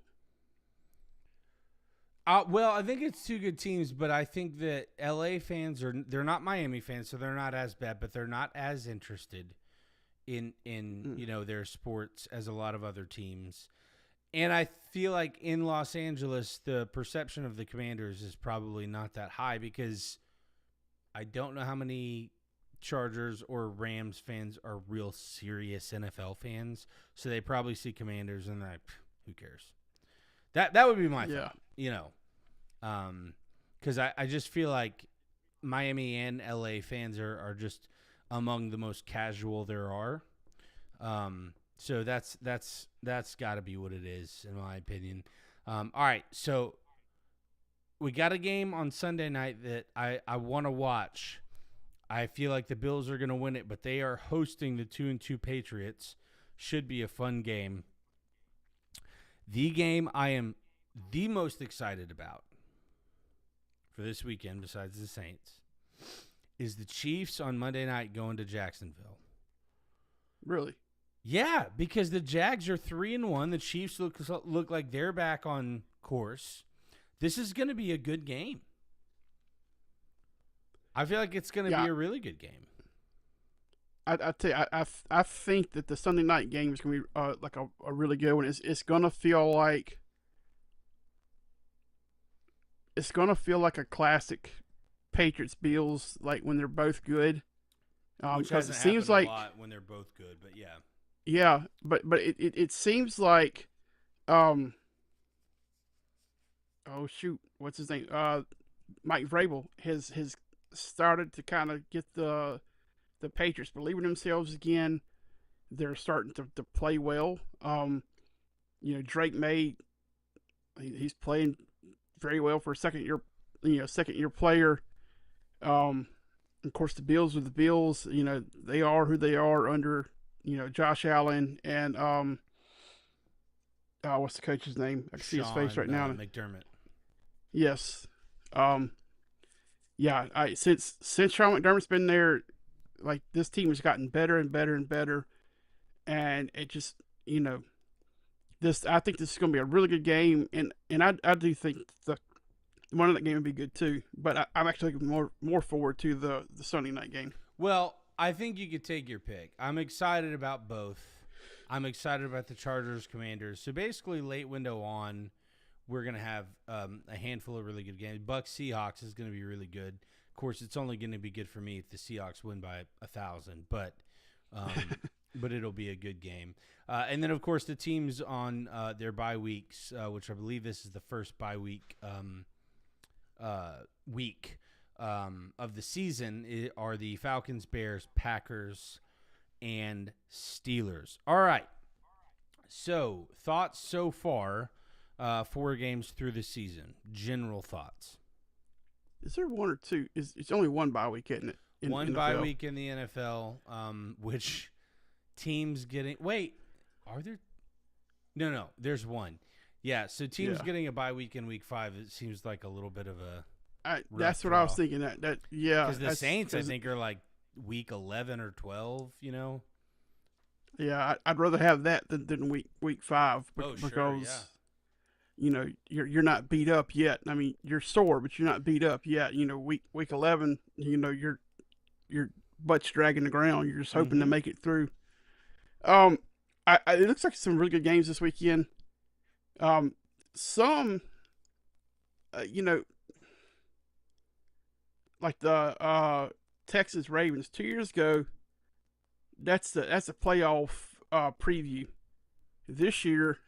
Well, I think it's two good teams, but I think that LA fans they're not Miami fans, so they're not as bad, but they're not as interested in their sports as a lot of other teams. And I feel like in Los Angeles, the perception of the Commanders is probably not that high because I don't know how many Chargers or Rams fans are real serious NFL fans. So they probably see Commanders and they're like, who cares? That would be my thought, because I just feel like Miami and LA fans are just among the most casual there are. So that's got to be what it is, in my opinion. All right, so we got a game on Sunday night that I want to watch. I feel like the Bills are going to win it, but they are hosting the 2-2 Patriots. Should be a fun game. The game I am the most excited about for this weekend, besides the Saints, is the Chiefs on Monday night going to Jacksonville. Really? Yeah, because the Jags are 3-1. The Chiefs look like they're back on course. This is going to be a good game. I feel like it's going to be a really good game. I tell you, I think that the Sunday night game is going to be like a really good one. It's going to feel like a classic Patriots Bills, like when they're both good. Which because hasn't it seems happened like a lot when they're both good, but yeah. Yeah, but it seems like oh shoot, what's his name? Mike Vrabel has started to kind of get the Patriots believing themselves again. They're starting to play well. Drake May, he's playing very well for a second year player. Of course, the Bills are the Bills. They are who they are under Josh Allen and what's the coach's name? I can see his face right now. McDermott. Yes. Since Sean McDermott's been there, like this team has gotten better and better and better, and it just I think this is going to be a really good game, and I do think the one of that game would be good too. But I'm actually looking more forward to the Sunday night game. Well, I think you could take your pick. I'm excited about both. I'm excited about the Chargers Commanders. So basically, late window on, we're going to have a handful of really good games. Bucks Seahawks is going to be really good. Of course, it's only going to be good for me if the Seahawks win by 1,000, but it'll be a good game. And then, of course, the teams on their bye weeks, which I believe this is the first bye week of the season, are the Falcons, Bears, Packers, and Steelers. All right. So, thoughts so far, 4 games through the season. General thoughts. Is there one or two? It's only one bye week, isn't it? One bye week in the NFL, which teams getting – wait, are there – no, there's one. Yeah, so teams getting a bye week in week 5, it seems like a little bit of a that's what I was thinking. Because the Saints, I think, are like week 11 or 12, Yeah, I'd rather have that than week 5 because you're not beat up yet. I mean, you're sore, but you're not beat up yet. Week 11, your butt's dragging the ground. You're just hoping to make it through. It looks like some really good games this weekend. Some, like the Texas Ravens 2 years ago. That's a playoff preview. This year,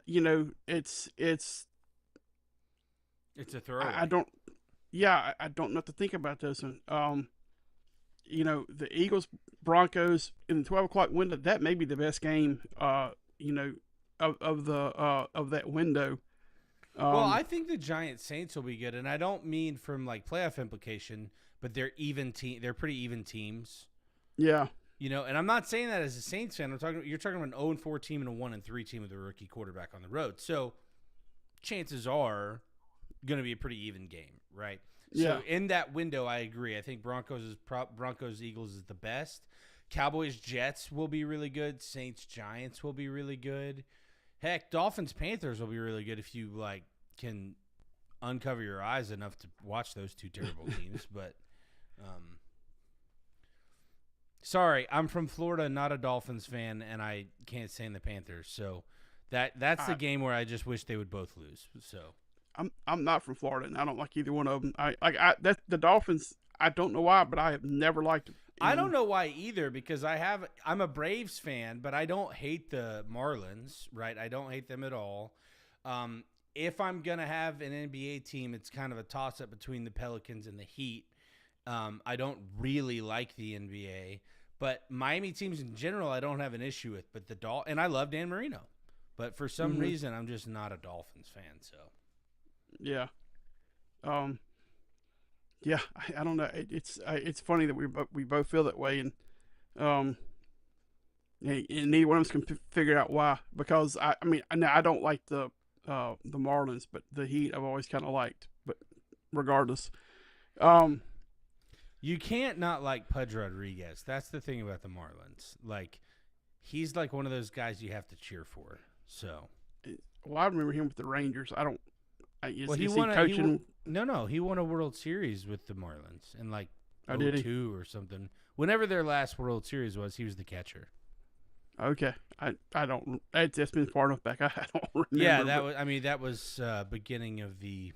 it's a throwaway. I don't know what to think about this one. The Eagles Broncos in the 12 o'clock window, that may be the best game of that window. Well, I think the Giants Saints will be good, and I don't mean from like playoff implication, but they're even team. They're pretty even teams. Yeah. And I'm not saying that as a Saints fan. You're talking about an 0-4 team and a 1-3 team with a rookie quarterback on the road. So chances are going to be a pretty even game, right? Yeah. So in that window, I agree. I think Broncos Eagles is the best. Cowboys Jets will be really good. Saints Giants will be really good. Heck, Dolphins Panthers will be really good if you can uncover your eyes enough to watch those two terrible teams. But sorry, I'm from Florida, not a Dolphins fan, and I can't stand the Panthers. So that's the game where I just wish they would both lose. So I'm not from Florida, and I don't like either one of them. That's the Dolphins. I don't know why, but I have never liked them. I don't know why either, because I'm a Braves fan, but I don't hate the Marlins, right? I don't hate them at all. If I'm going to have an NBA team, it's kind of a toss-up between the Pelicans and the Heat. I don't really like the NBA, but Miami teams in general I don't have an issue with. But and I love Dan Marino, but for some reason I'm just not a Dolphins fan. So yeah, yeah, I don't know. It's funny that we both feel that way, and and neither one of us can figure out why. Because I mean I don't like the Marlins, but the Heat I've always kind of liked. But regardless, you can't not like Pudge Rodriguez. That's the thing about the Marlins. Like, he's like one of those guys you have to cheer for. So, well, I remember him with the Rangers. I don't. Is he he won coaching? He won a World Series with the Marlins in like did he? 02 or something. Whenever their last World Series was, he was the catcher. Okay, I don't. It's been far enough back. I don't remember. Yeah, that was beginning of the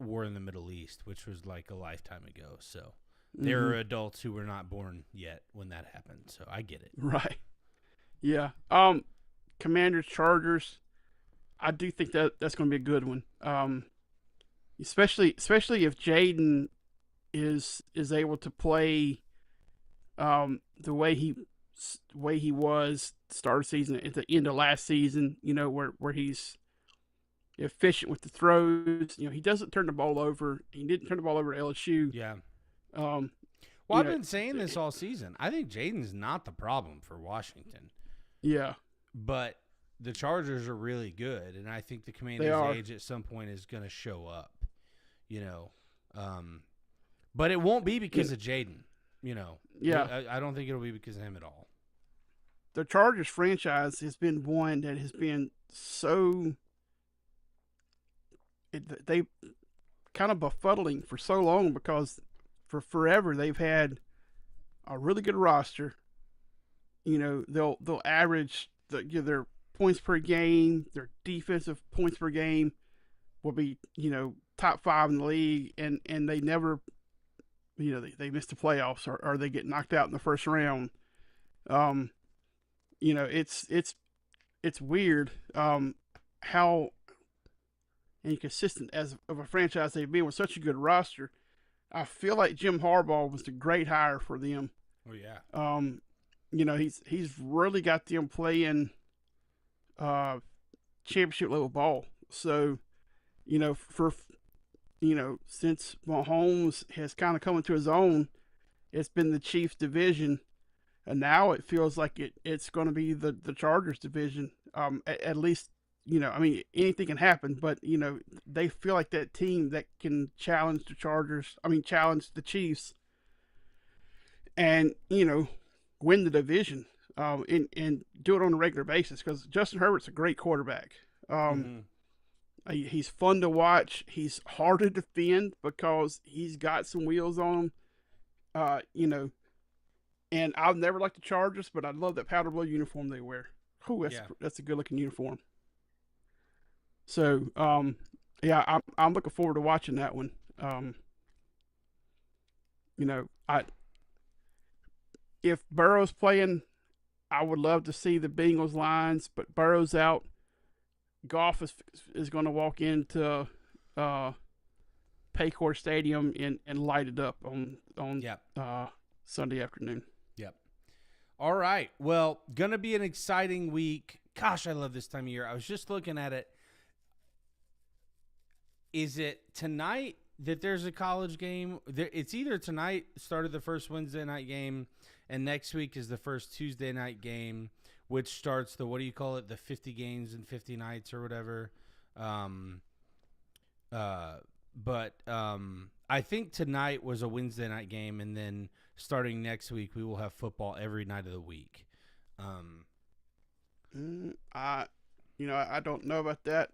war in the Middle East, which was like a lifetime ago. So there are adults who were not born yet when that happened. So I get it. Right. Yeah. Commanders Chargers. I do think that's going to be a good one. Especially if Jaden is able to play the way he was start of season at the end of last season, where he's efficient with the throws. He doesn't turn the ball over. He didn't turn the ball over at LSU. Yeah. Well, I've been saying this all season. I think Jaden's not the problem for Washington. Yeah. But the Chargers are really good, and I think the Commanders' age at some point is going to show up. But it won't be because of Jaden. Yeah. I don't think it'll be because of him at all. The Chargers franchise has been one that has been so they kind of befuddling for so long, because for forever they've had a really good roster. They'll average their points per game, their defensive points per game will be top 5 in the league, and they never they miss the playoffs, or they get knocked out in the first round. It's weird how inconsistent as of a franchise they've been with such a good roster. I feel like Jim Harbaugh was a great hire for them. Oh yeah. He's really got them playing championship level ball. So, since Mahomes has kind of come into his own, it's been the Chiefs division, and now it feels like it's going to be the Chargers division. At least, anything can happen, but they feel like that team that can challenge the Chiefs, and win the division, and do it on a regular basis, because Justin Herbert's a great quarterback. He's fun to watch. He's hard to defend because he's got some wheels on him. And I've never liked the Chargers, but I love that powder blue uniform they wear. That's a good looking uniform. So, I'm looking forward to watching that one. If Burrow's playing, I would love to see the Bengals Lions, but Burrow's out. Goff is going to walk into Paycor Stadium and light it up on Sunday afternoon. Yep. All right. Well, going to be an exciting week. Gosh, I love this time of year. I was just looking at it. Is it tonight that there's a college game? It's either tonight, started the first Wednesday night game, and next week is the first Tuesday night game, which starts the, what do you call it, the 50 games and 50 nights or whatever. I think tonight was a Wednesday night game, and then starting next week we will have football every night of the week. I don't know about that.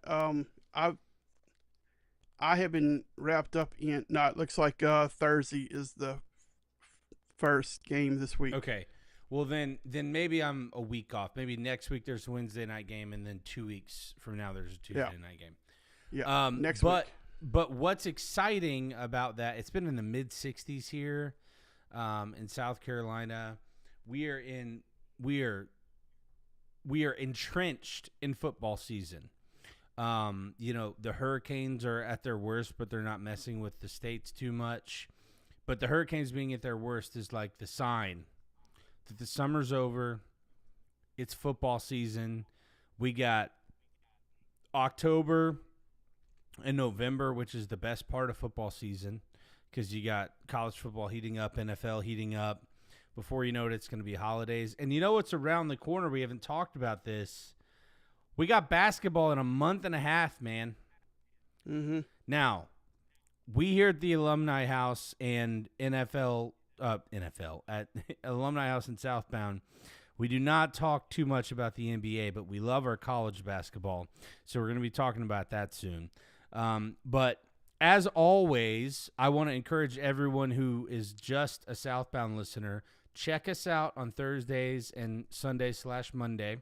I have been wrapped up in. No, it looks like Thursday is the first game this week. Okay. Well, then maybe I'm a week off. Maybe next week there's a Wednesday night game, and then 2 weeks from now there's a Tuesday night game. Yeah. Next week. But what's exciting about that? It's been in the mid 60s here, in South Carolina. We are entrenched in football season. The Hurricanes are at their worst, but they're not messing with the states too much. But the Hurricanes being at their worst is like the sign that the summer's over. It's football season. We got October and November, which is the best part of football season because you got college football heating up, NFL heating up. Before you know it, it's going to be holidays. And you know what's around the corner? We haven't talked about this. We got basketball in a month and a half, man. Mm-hmm. Now, we here at the Alumni House and NFL at Alumni House in Southbound, we do not talk too much about the NBA, but we love our college basketball. So we're going to be talking about that soon. But as always, I want to encourage everyone who is just a Southbound listener, check us out on Thursdays and Sunday/Monday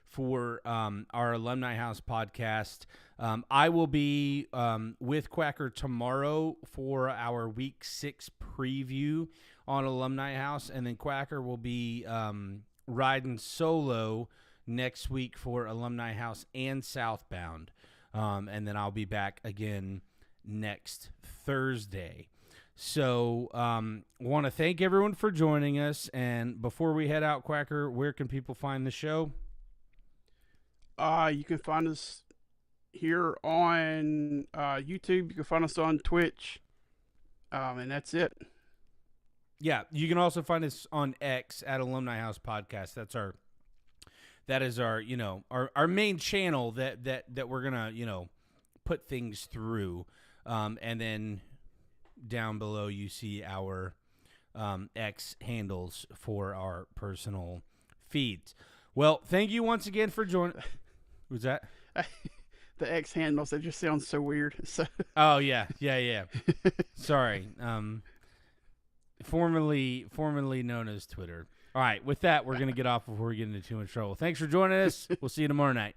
for our Alumni House podcast. I will be with Quacker tomorrow for our Week 6 preview on Alumni House, and then Quacker will be riding solo next week for Alumni House and Southbound. And then I'll be back again next Thursday. So want to thank everyone for joining us. And before we head out, Quacker, where can people find the show? You can find us here on YouTube. You can find us on Twitch. And that's it. Yeah, you can also find us on X at Alumni House Podcast. That is our main channel that we're gonna put things through, and then down below you see our X handles for our personal feeds. Well, thank you once again for joining. Who's that? The X handles, that just sounds so weird. So. Oh yeah. Sorry. Formerly known as Twitter. All right, with that, we're going to get off before we get into too much trouble. Thanks for joining us. We'll see you tomorrow night.